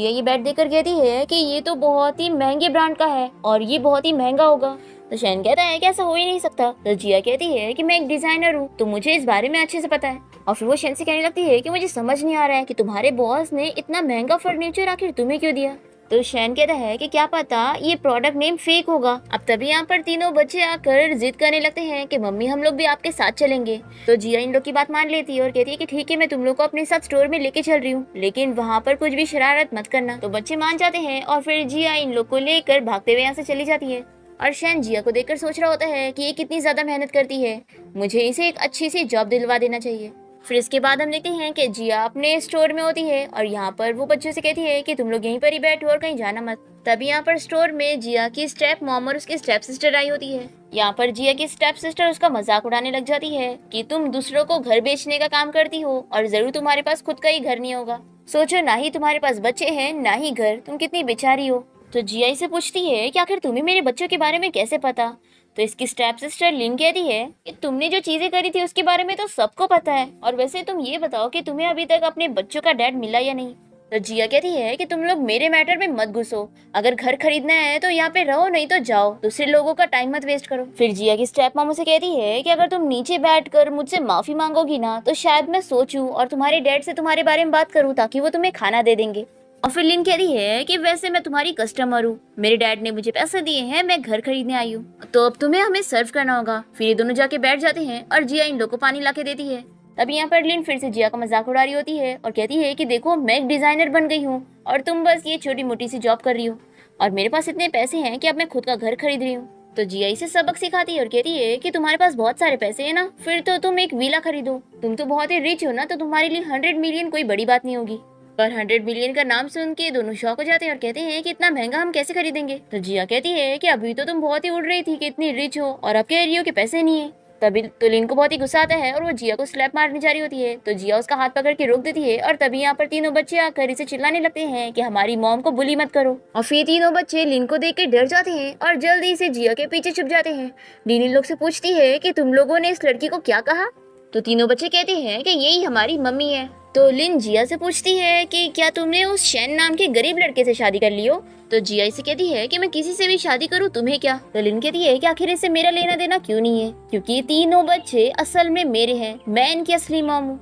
ये बेड देकर कहती है कि ये तो बहुत ही महंगे ब्रांड का है और ये बहुत ही महंगा होगा। तो शैन कहता है कि ऐसा हो ही नहीं सकता। तो जिया कहती है कि मैं एक डिजाइनर हूँ तो मुझे इस बारे में अच्छे से पता है। और फिर वो शैन से कहने लगती है कि मुझे समझ नहीं आ रहा है कि तुम्हारे बॉस ने इतना महंगा फर्नीचर आखिर तुम्हें क्यों दिया। तो शैन कहता है कि क्या पता ये प्रोडक्ट नेम फेक होगा। अब तभी यहाँ पर तीनों बच्चे आकर जिद करने लगते हैं कि मम्मी हम लोग भी आपके साथ चलेंगे। तो जिया इन लोग की बात मान लेती है और कहती है कि ठीक है मैं तुम लोग को अपने साथ स्टोर में लेके चल रही हूँ, लेकिन वहाँ पर कुछ भी शरारत मत करना। तो बच्चे मान जाते हैं और फिर जिया इन लोग को लेकर भागते हुए यहाँ से चली जाती है। और शैन जिया को देखकर सोच रहा होता है कि ये कितनी ज्यादा मेहनत करती है, मुझे इसे एक अच्छी सी जॉब दिलवा देना चाहिए। फिर इसके बाद हम देखते हैं कि जिया अपने स्टोर में होती है और यहाँ पर वो बच्चों से कहती है कि तुम लोग यहीं पर ही बैठो और कहीं जाना मत। तभी यहाँ पर स्टोर में जिया की स्टेप मॉम और उसकी स्टेप सिस्टर आई होती है। यहाँ पर जिया की स्टेप सिस्टर उसका मजाक उड़ाने लग जाती है कि तुम दूसरों को घर बेचने का काम करती हो और जरूर तुम्हारे पास खुद का ही घर नहीं होगा। सोचो ना ही तुम्हारे पास बच्चे हैं ना ही घर, तुम कितनी बेचारी हो। तो जिया इसे पूछती है कि आखिर तुम्हें मेरे बच्चों के बारे में कैसे पता? तो इसकी स्टेप सिस्टर लिन कहती है कि तुमने जो चीजें करी थी उसके बारे में तो सबको पता है, और वैसे तुम ये बताओ कि तुम्हें अभी तक अपने बच्चों का डैड मिला या नहीं। तो जिया कहती है कि तुम लोग मेरे मैटर में मत घुसो, अगर घर खरीदना है तो यहाँ पे रहो नहीं तो जाओ, दूसरे लोगों का टाइम मत वेस्ट करो। फिर जिया की स्टेप मॉम उसे कहती है कि अगर तुम नीचे बैठकर मुझसे माफी मांगोगी ना तो शायद मैं सोचूं और तुम्हारे डैड से तुम्हारे बारे में बात करूं ताकि वो तुम्हें खाना दे देंगे। और फिर लिन कह रही है कि वैसे मैं तुम्हारी कस्टमर हूँ, मेरे डैड ने मुझे पैसे दिए हैं, मैं घर खरीदने आई हूँ, तो अब तुम्हें हमें सर्व करना होगा। फिर ये दोनों जाके बैठ जाते हैं और जिया इन लोगों को पानी लाके देती है। तभी यहाँ पर लिन फिर से जिया का मजाक उड़ा रही होती है और कहती है कि देखो मैं एक डिजाइनर बन गई हूँ और तुम बस ये छोटी मोटी सी जॉब कर रही हो। और मेरे पास इतने पैसे हैं कि अब मैं खुद का घर खरीद रही हूँ। तो जिया इसे सबक सिखाती है और कहती है कि तुम्हारे पास बहुत सारे पैसे हैं ना, फिर तो तुम एक विला खरीदो। तुम तो बहुत ही रिच हो ना, तो तुम्हारे लिए 100 मिलियन कोई बड़ी बात नहीं होगी। पर 100 मिलियन का नाम सुन के दोनों शॉक हो जाते हैं और कहते हैं कि इतना महंगा हम कैसे खरीदेंगे। तो जिया कहती है कि अभी तो तुम बहुत ही उड़ रही थी कि इतनी रिच हो, और अब कह रही हो कि पैसे नहीं है। तभी तो लिन को बहुत ही गुस्सा आता है और वो जिया को स्लैप मारने जा रही होती है। तो जिया उसका हाथ पकड़ के रोक देती है और तभी यहाँ पर तीनों बच्चे आकर इसे चिल्लाने लगते हैं कि हमारी मॉम को बुली मत करो। और फिर तीनों बच्चे लिन को देख के डर जाते हैं और जल्दी से जिया के पीछे छुप जाते हैं। लिन इन लोग से पूछती है कि तुम लोगों ने इस लड़की को क्या कहा। तो तीनों बच्चे कहते हैं कि यही हमारी मम्मी है। तो लिन जिया से पूछती है कि क्या तुमने उस शैन नाम के गरीब लड़के से शादी कर ली हो। तो जिया इसे कहती है कि मैं किसी से भी शादी करूं तुम्हें क्या। तो लिन कहती है कि आखिर इससे मेरा लेना देना क्यों नहीं है, क्योंकि ये तीनों बच्चे असल में मेरे हैं, मैं इनकी असली मॉम हूँ।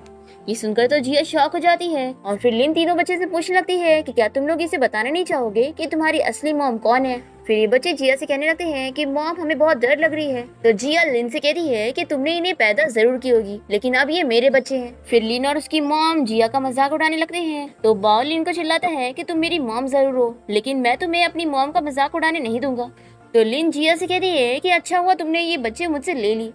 ये सुनकर तो जिया शॉक हो जाती है और फिर लिन तीनों बच्चे से पूछने लगती है कि क्या तुम लोग इसे बताना नहीं चाहोगे कि तुम्हारी असली मॉम कौन है। फिर ये बच्चे जिया से कहने लगते हैं कि मॉम हमें बहुत डर लग रही है। तो जिया लिन से कहती है कि तुमने इन्हें पैदा जरूर की होगी, लेकिन अब ये मेरे बच्चे हैं। फिर लिन और उसकी मॉम जिया का मजाक उड़ाने लगते हैं। तो बाओ लिन को चिल्लाता है कि तुम मेरी मॉम जरूर हो, लेकिन मैं तुम्हें अपनी मॉम का मजाक उड़ाने नहीं दूंगा। तो लिन जिया से कहती है कि अच्छा हुआ तुमने ये बच्चे मुझसे ले ली।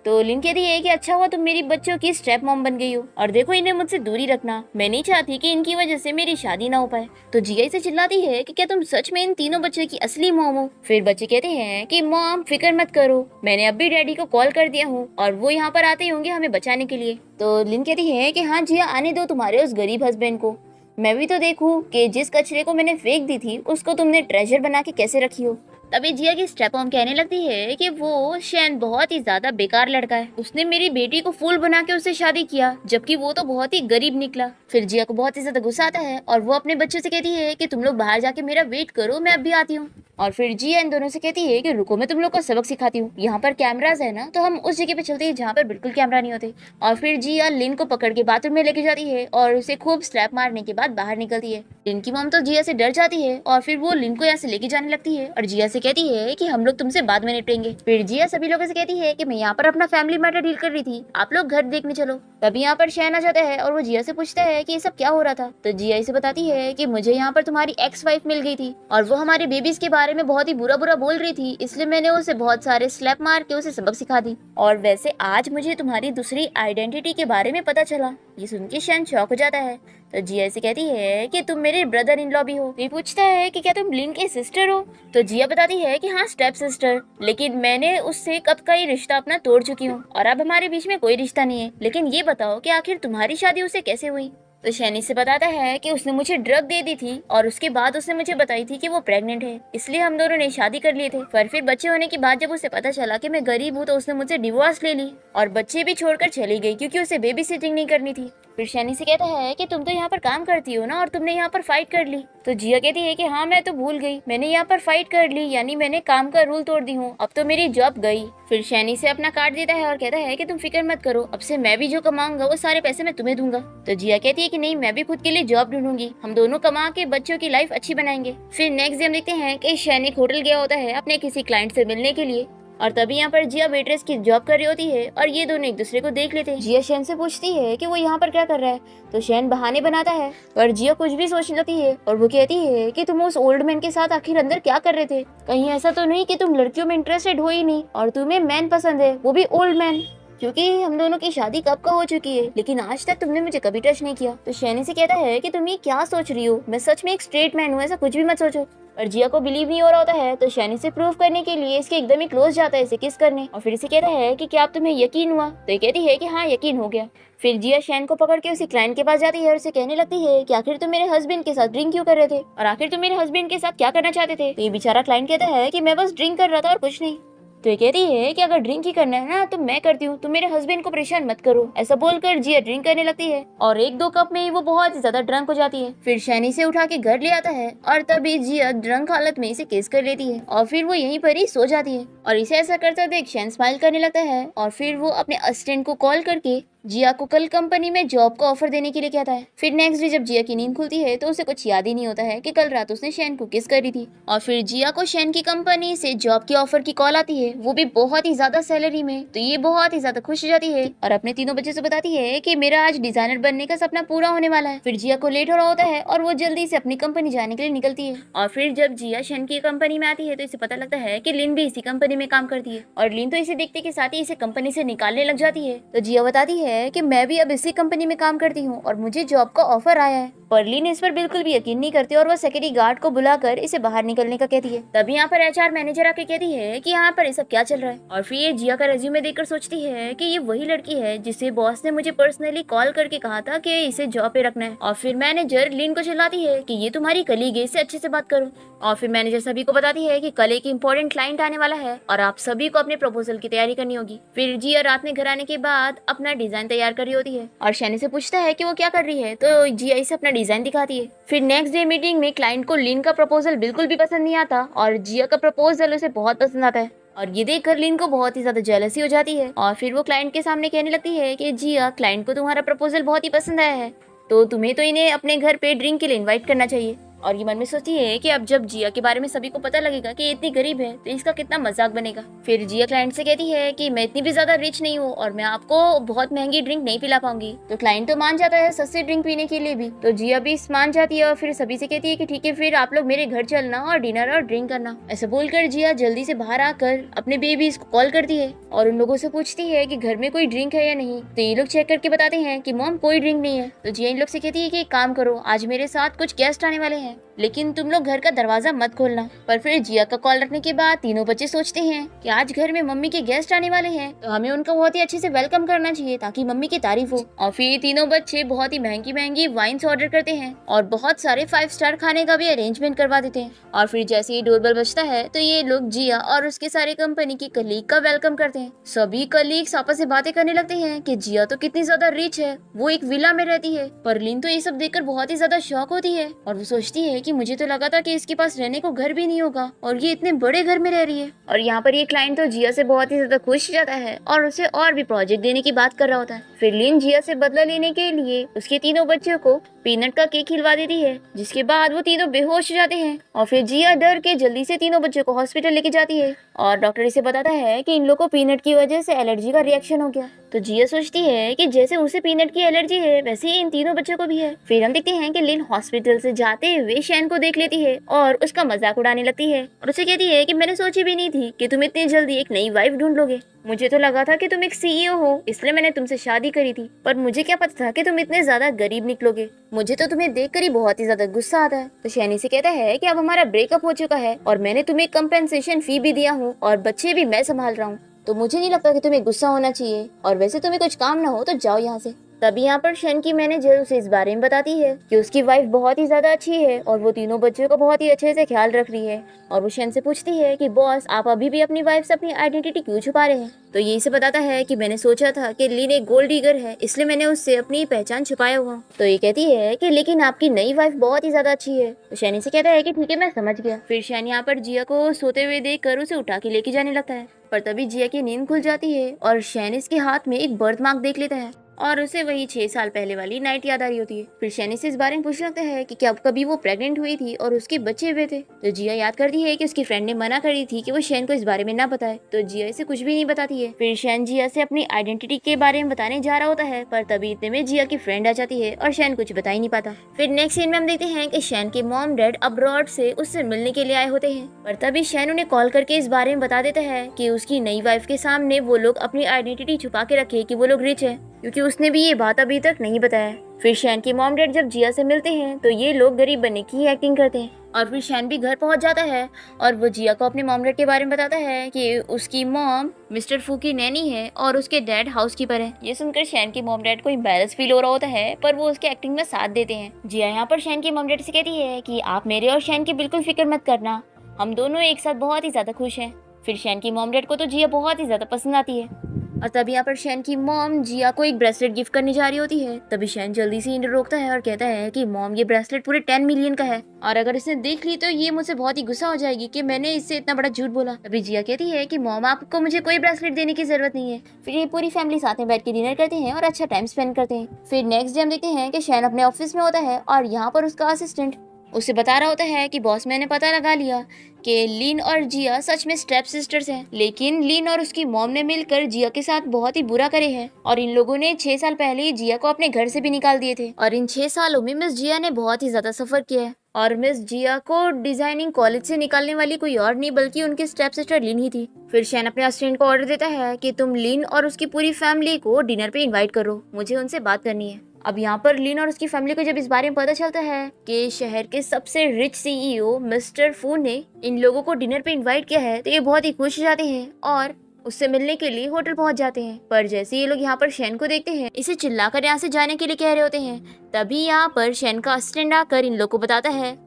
तो लिन कहती है कि अच्छा हुआ तुम मेरी बच्चों की स्टेप मॉम बन गई हो, और देखो इन्हें मुझसे दूरी रखना, मैं नहीं चाहती कि इनकी वजह से मेरी शादी ना हो पाए। तो जिया इसे चिल्लाती है कि क्या तुम सच में इन तीनों बच्चों की असली मॉम हो। फिर बच्चे कहते हैं कि मॉम फिक्र मत करो, मैंने अभी डैडी को कॉल कर दिया हूँ और वो यहाँ पर आते होंगे हमें बचाने के लिए। तो लिन कहती है कि हाँ जिया, आने दो तुम्हारे उस गरीब हस्बैंड को, मैं भी तो देखूं कि जिस कचरे को मैंने फेंक दी थी उसको तुमने ट्रेजर बना के कैसे रखी हो। तभी जिया की स्टेप मॉम कहने लगती है कि वो शैन बहुत ही ज्यादा बेकार लड़का है, उसने मेरी बेटी को फूल बना के उससे शादी किया, जबकि वो तो बहुत ही गरीब निकला। फिर जिया को बहुत ही ज्यादा गुस्सा आता है और वो अपने बच्चों से कहती है कि तुम लोग बाहर जाके मेरा वेट करो, मैं अभी आती हूँ। और फिर जिया इन दोनों से कहती है कि रुको, मैं तुम लोग को सबक सिखाती हूँ, यहाँ पर कैमराज है ना, तो हम उस जगह पे चलते हैं जहाँ पर बिल्कुल कैमरा नहीं होते। और फिर जिया लिन को पकड़ के बाथरूम में लेके जाती है और उसे खूब स्लैप मारने के बाद बाहर निकलती है। लिन की मॉम तो जिया से डर जाती है और फिर वो लिन को यहाँ से लेके जाने लगती है और जिया से कहती है कि हम लोग तुमसे बाद में निपटेंगे। फिर जिया सभी लोगों से कहती है कि मैं यहाँ पर अपना फैमिली मैटर डील कर रही थी, आप लोग घर देखने चलो। तभी यहाँ पर शैन आ जाता है और वो जिया से पूछता है कि ये सब क्या हो रहा था। तो जिया इसे बताती है कि मुझे यहाँ पर तुम्हारी एक्स वाइफ मिल गई थी और वो हमारे बेबीज के बारे में बहुत ही बुरा बोल रही थी, इसलिए मैंने उसे बहुत सारे स्लैप मार के उसे सबक सिखा दी। और वैसे आज मुझे तुम्हारी दूसरी आइडेंटिटी के बारे में पता चला। ये सुन के शैन शॉक हो जाता है। तो जिया से कहती है कि तुम मेरे ब्रदर इन लॉ भी हो। ये पूछता है कि क्या तुम लिन के सिस्टर हो। तो जिया बताती है कि हाँ, स्टेप सिस्टर, लेकिन मैंने उससे कब का ही रिश्ता अपना तोड़ चुकी हूँ और अब हमारे बीच में कोई रिश्ता नहीं है। लेकिन ये बताओ कि आखिर तुम्हारी शादी उससे कैसे हुई। तो शैनी से बताता है कि उसने मुझे ड्रग दे दी थी और उसके बाद उसने मुझे बताई थी कि वो प्रेग्नेंट है, इसलिए हम दोनों ने शादी कर लिए थे। पर फिर बच्चे होने के बाद जब उसे पता चला कि मैं गरीब हूँ तो उसने मुझसे डिवोर्स ले ली और बच्चे भी छोड़कर चली गई क्योंकि उसे बेबी सिटिंग नहीं करनी थी। फिर शैनी से कहता है कि तुम तो यहाँ पर काम करती हो ना और तुमने यहाँ पर फाइट कर ली। तो जिया कहती है कि हाँ, मैं तो भूल गई, मैंने यहाँ पर फाइट कर ली, यानी मैंने काम का रूल तोड़ दी हूँ, अब तो मेरी जॉब गई। फिर शैनी से अपना कार्ड देता है और कहता है कि तुम फिक्र मत करो, अब से मैं भी जो कमाऊंगा वो सारे पैसे मैं तुम्हें दूंगा। तो जिया कहती है कि नहीं, मैं भी खुद के लिए जॉब ढूंढूंगी, हम दोनों कमा के बच्चों की लाइफ अच्छी बनाएंगे। फिर नेक्स्ट डे हम देखते हैं कि शैनी होटल गया होता है अपने किसी क्लाइंट से मिलने के लिए और तभी यहाँ पर जिया वेट्रेस की जॉब कर रही होती है और ये दोनों एक दूसरे को देख लेते हैं। जिया शैन से पूछती है कि वो यहाँ पर क्या कर रहा है। तो शैन बहाने बनाता है और जिया कुछ भी सोचने लगती है और वो कहती है कि तुम उस ओल्ड मैन के साथ आखिर अंदर क्या कर रहे थे, कहीं ऐसा तो नहीं कि तुम लड़कियों में इंटरेस्टेड हो ही नहीं और तुम्हें मैन पसंद है, वो भी ओल्ड मैन, क्योंकि हम दोनों की शादी कब का हो चुकी है लेकिन आज तक तुमने मुझे कभी टच नहीं किया। तो शैनी से कहता है कि तुम ये क्या सोच रही हो, मैं सच में एक स्ट्रेट मैन हूँ, ऐसा कुछ भी मत सोचो। और जिया को बिलीव नहीं हो रहा होता है तो शैनी से प्रूव करने के लिए इसके एकदम ही क्लोज जाता है इसे किस करने और फिर इसे कहता है कि क्या अब तुम्हें यकीन हुआ। तो ये कहती है कि हाँ, यकीन हो गया। फिर जिया शैन को पकड़ के उसी क्लाइंट के पास जाती है और उसे कहने लगती है कि आखिर तुम मेरे हस्बैंड के साथ ड्रिंक क्यों कर रहे थे और आखिर तुम मेरे हस्बैंड के साथ क्या करना चाहते थे। तो ये बेचारा क्लाइंट कहता है कि मैं बस ड्रिंक कर रहा था और कुछ नहीं। तो ये कहती है कि अगर ड्रिंक ही करना है ना तो मैं करती हूँ, तुम मेरे हस्बैंड को परेशान मत करो। ऐसा बोलकर जिया ड्रिंक करने लगती है और एक दो कप में ही वो बहुत ही ज्यादा ड्रंक हो जाती है। फिर शैनी से उठा के घर ले आता है और तभी जिया ड्रंक हालत में इसे किस कर लेती है और फिर वो यहीं पर ही सो जाती है। और इसे ऐसा करता देख शैन स्माइल करने लगता है और फिर वो अपने असिस्टेंट को कॉल करके जिया को कल कंपनी में जॉब का ऑफर देने के लिए कहता है। फिर नेक्स्ट डे जब जिया की नींद खुलती है तो उसे कुछ याद ही नहीं होता है कि कल रात उसने शैन को किस करी थी। और फिर जिया को शैन की कंपनी से जॉब की ऑफर की कॉल आती है, वो भी बहुत ही ज्यादा सैलरी में। तो ये बहुत ही ज्यादा खुश हो जाती है और अपने तीनों बच्चों से बताती है कि मेरा आज डिजाइनर बनने का सपना पूरा होने वाला है। फिर जिया को लेट हो रहा होता है और वो जल्दी से अपनी कंपनी जाने के लिए निकलती है। और फिर जब जिया शैन की कंपनी में आती है तो इसे पता लगता है कि लिन भी इसी कंपनी में काम करती है और लिन तो इसे देखते के साथ ही इसे कंपनी से निकालने लग जाती है। तो जिया बताती है कि मैं भी अब इसी कंपनी में काम करती हूँ और मुझे जॉब का ऑफर आया है। पर लिन इस पर बिल्कुल भी यकीन नहीं करती और वो सिक्योरिटी गार्ड को बुलाकर इसे बाहर निकलने का कहती है। तभी यहाँ पर एचआर मैनेजर आके कहती है कि यहाँ पर ये सब क्या चल रहा है। और फिर ये जिया का रेज्यूमे देखकर सोचती है कि ये वही लड़की है जिसे बॉस ने मुझे पर्सनली कॉल करके कहा था कि इसे जॉब पे रखना है। और फिर मैनेजर लिन को चिल्लाती है कि ये तुम्हारी कलीग है, इससे अच्छे से बात करो। और फिर मैनेजर सभी को बताती है कि कल एक इम्पोर्टेंट क्लाइंट आने वाला है और आप सभी को अपने प्रपोजल की तैयारी करनी होगी। फिर जिया रात में घर आने के बाद अपना डिजाइन तैयार कर रही होती है और शैनी से पूछता है कि वो क्या कर रही है, तो जिया इसे अपना डिजाइन दिखाती है। फिर नेक्स्ट डे मीटिंग में क्लाइंट को लिन का प्रपोजल बिल्कुल भी पसंद नहीं आता और जिया का प्रपोजल उसे बहुत पसंद आता है। और ये देखकर लिन को बहुत ही ज्यादा जेलसी हो जाती है और फिर वो क्लाइंट के सामने कहने लगती है कि जिया, क्लाइंट को तुम्हारा प्रपोजल बहुत ही पसंद आया है, तो तुम्हें तो इन्हें अपने घर पे ड्रिंक के लिए इनवाइट करना चाहिए। और ये मन में सोचती है कि अब जब जिया के बारे में सभी को पता लगेगा कि ये इतनी गरीब है तो इसका कितना मजाक बनेगा। फिर जिया क्लाइंट से कहती है कि मैं इतनी भी ज्यादा रिच नहीं हूँ और मैं आपको बहुत महंगी ड्रिंक नहीं पिला पाऊंगी। तो क्लाइंट तो मान जाता है सस्ती ड्रिंक पीने के लिए भी। तो जिया भी मान जाती है और फिर सभी से कहती है कि ठीक है, फिर आप लोग मेरे घर चलना और डिनर और ड्रिंक करना। ऐसा बोलकर जिया जल्दी से बाहर आकर अपने बेबीज को कॉल करती है और उन लोगों से पूछती है कि घर में कोई ड्रिंक है या नहीं। तो ये लोग चेक करके बताते हैं कि मॉम कोई ड्रिंक नहीं है। तो जिया इन लोग से कहती है कि एक काम करो, आज मेरे साथ कुछ गेस्ट आने वाले हैं, लेकिन तुम लोग घर का दरवाजा मत खोलना। पर फिर जिया का कॉल रखने के बाद तीनों बच्चे सोचते हैं कि आज घर में मम्मी के गेस्ट आने वाले हैं तो हमें उनका बहुत ही अच्छे से वेलकम करना चाहिए ताकि मम्मी की तारीफ हो। और फिर तीनों बच्चे बहुत ही महंगी महंगी वाइन्स ऑर्डर करते हैं और बहुत सारे 5 स्टार खाने का भी अरेंजमेंट करवा देते हैं। और फिर जैसे ही डोरबेल बजता है तो ये लोग जिया और उसके सारे कंपनी की कलीग का वेलकम करते हैं। सभी कलीग्स आपस में बातें करने लगते हैं कि जिया तो कितनी ज्यादा रिच है, वो एक विला में रहती है। पर लिन तो ये सब देखकर बहुत ही ज्यादा शॉक होती है और वो सोचती है कि मुझे तो लगा था कि इसके पास रहने को घर भी नहीं होगा और ये इतने बड़े घर में रह रही है। और यहाँ पर ये क्लाइंट तो जिया से बहुत ही ज्यादा खुश हो जाता है और उसे और भी प्रोजेक्ट देने की बात कर रहा होता है। फिर लिन जिया से बदला लेने के लिए उसके तीनों बच्चों को पीनट का केक खिलवा देती है, जिसके बाद वो तीनों बेहोश हो जाते हैं। और फिर जिया डर के जल्दी से तीनों बच्चों को हॉस्पिटल लेके जाती है और डॉक्टर इसे बताता है कि इन लोगों को पीनट की वजह से एलर्जी का रिएक्शन हो गया। तो जिया सोचती है कि जैसे उसे पीनट की एलर्जी है वैसे ही इन तीनों बच्चों को भी है। फिर हम देखते हैं कि लिन हॉस्पिटल से जाते हुए शैन को देख लेती है और उसका मजाक उड़ाने लगती है और उसे कहती है कि मैंने सोची भी नहीं थी कि तुम इतनी जल्दी एक नई वाइफ ढूंढ लोगे। मुझे तो लगा था कि तुम एक सीईओ हो, इसलिए मैंने तुमसे शादी करी थी, पर मुझे क्या पता था कि तुम इतने ज्यादा गरीब निकलोगे। मुझे तो तुम्हें देखकर ही बहुत ही ज्यादा गुस्सा आता है। तो शैनी से कहता है कि अब हमारा ब्रेकअप हो चुका है और मैंने तुम्हें कंपेंसेशन फी भी दिया हूँ और बच्चे भी मैं संभाल रहा हूँ, तो मुझे नहीं लगता कि तुम्हें गुस्सा होना चाहिए और वैसे तुम्हें कुछ काम ना हो तो जाओ यहाँ से। तभी यहाँ पर शन की मैनेजर उसे इस बारे में बताती है कि उसकी वाइफ बहुत ही ज्यादा अच्छी है और वो तीनों बच्चों को बहुत ही अच्छे से ख्याल रख रही है। और वो शन से पूछती है कि बॉस, आप अभी भी अपनी वाइफ से अपनी आइडेंटिटी क्यों छुपा रहे हैं। तो ये इसे बताता है कि मैंने सोचा था कि लिन एक गोल्ड डिगर है, इसलिए मैंने उससे अपनी पहचान छुपाया हुआ। तो ये कहती है कि लेकिन आपकी नई वाइफ बहुत ही ज्यादा अच्छी है। तो शैनी से कहता है कि ठीक है, मैं समझ गया। फिर शैन यहाँ पर जिया को सोते हुए देख कर उसे उठा के लेके जाने लगता है, पर तभी जिया की नींद खुल जाती है और शैन इसके हाथ में एक बर्थ मार्क देख लेता है और उसे वही 6 साल पहले वाली नाइट याद आ रही होती है। फिर शैनी से इस बारे में पूछने लगता है कि क्या कभी वो प्रेग्नेंट हुई थी और उसके बच्चे हुए थे। तो जिया याद करती है कि उसकी फ्रेंड ने मना करी थी कि वो शैन को इस बारे में ना बताए, तो जिया इसे कुछ भी नहीं बताती है। फिर शैन जिया से अपनी आइडेंटिटी के बारे में बताने जा रहा होता है, पर तभी इतने में जिया की फ्रेंड आ जाती है और शैन कुछ बता ही नहीं पाता। फिर नेक्स्ट सीन में हम देखते हैं कि शैन के मॉम डैड अब्रॉड से उससे मिलने के लिए आए होते हैं, पर तभी शैन उन्हें कॉल करके इस बारे में बता देता है कि उसकी नई वाइफ के सामने वो लोग अपनी आइडेंटिटी छुपा के रखे कि वो लोग रिच है, क्योंकि उसने भी ये बात अभी तक नहीं बताया। फिर शैन की मॉम डैड जब जिया से मिलते हैं तो ये लोग गरीब बनने की एक्टिंग करते हैं और फिर शैन भी घर पहुंच जाता है और वो जिया को अपने मॉम डैड के बारे में बताता है कि उसकी मॉम मिस्टर फू की नैनी है और उसके डैड हाउसकीपर है। ये सुनकर शैन की मॉम डैड को एम्बैरेस फील हो रहा होता है, पर वो उसके एक्टिंग में साथ देते हैं। जिया यहाँ पर शैन की मॉम डैड से कहती है कि आप मेरे और शैन की बिल्कुल फिक्र मत करना, हम दोनों एक साथ बहुत ही ज्यादा खुश हैं। फिर शैन की मॉम डैड को तो जिया बहुत ही ज्यादा पसंद आती है। और तभी यहाँ पर शैन की मॉम जिया को एक ब्रेसलेट गिफ्ट करने जा रही होती है। तभी शैन जल्दी से इन्हें रोकता है और कहता है कि मॉम ये ब्रेसलेट पूरे 10 मिलियन का है और अगर इसने देख ली तो ये मुझसे बहुत ही गुस्सा हो जाएगी कि मैंने इससे इतना बड़ा झूठ बोला। तभी जिया कहती है कि मॉम आपको मुझे कोई ब्रेसलेट देने की जरूरत नहीं है। फिर ये पूरी फैमिली साथ में बैठ के डिनर करते हैं और अच्छा टाइम स्पेंड करते हैं। फिर नेक्स्ट डे हम देखते हैं कि शैन अपने ऑफिस में होता है और यहाँ पर उसका असिस्टेंट उसे बता रहा होता है कि बॉस मैंने पता लगा लिया कि लिन और जिया सच में स्टेप सिस्टर्स हैं, लेकिन लिन और उसकी मॉम ने मिलकर जिया के साथ बहुत ही बुरा करे हैं और इन लोगों ने 6 साल पहले ही जिया को अपने घर से भी निकाल दिए थे और इन 6 सालों में मिस जिया ने बहुत ही ज्यादा सफर किया है और मिस जिया को डिजाइनिंग कॉलेज से निकालने वाली कोई और नहीं बल्कि उनकी स्टेप सिस्टर लिन ही थी। फिर शैन अपने असिस्टेंट को ऑर्डर देता है कि तुम लिन और उसकी पूरी फैमिली को डिनर पे इनवाइट करो, मुझे उनसे बात करनी है। अब यहाँ पर लिन और उसकी फैमिली को जब इस बारे में पता चलता है कि शहर के सबसे रिच सीईओ मिस्टर फू ने इन लोगों को डिनर पे इनवाइट किया है तो ये बहुत ही खुश हो जाते हैं और उससे मिलने के लिए होटल पहुंच जाते हैं। पर जैसे ये लोग यहाँ पर शैन को देखते हैं इसे चिल्लाकर यहाँ से जाने के लिए कह रहे होते हैं, तभी यहाँ पर शैन का असिस्टेंट आकर इन लोग को बताता है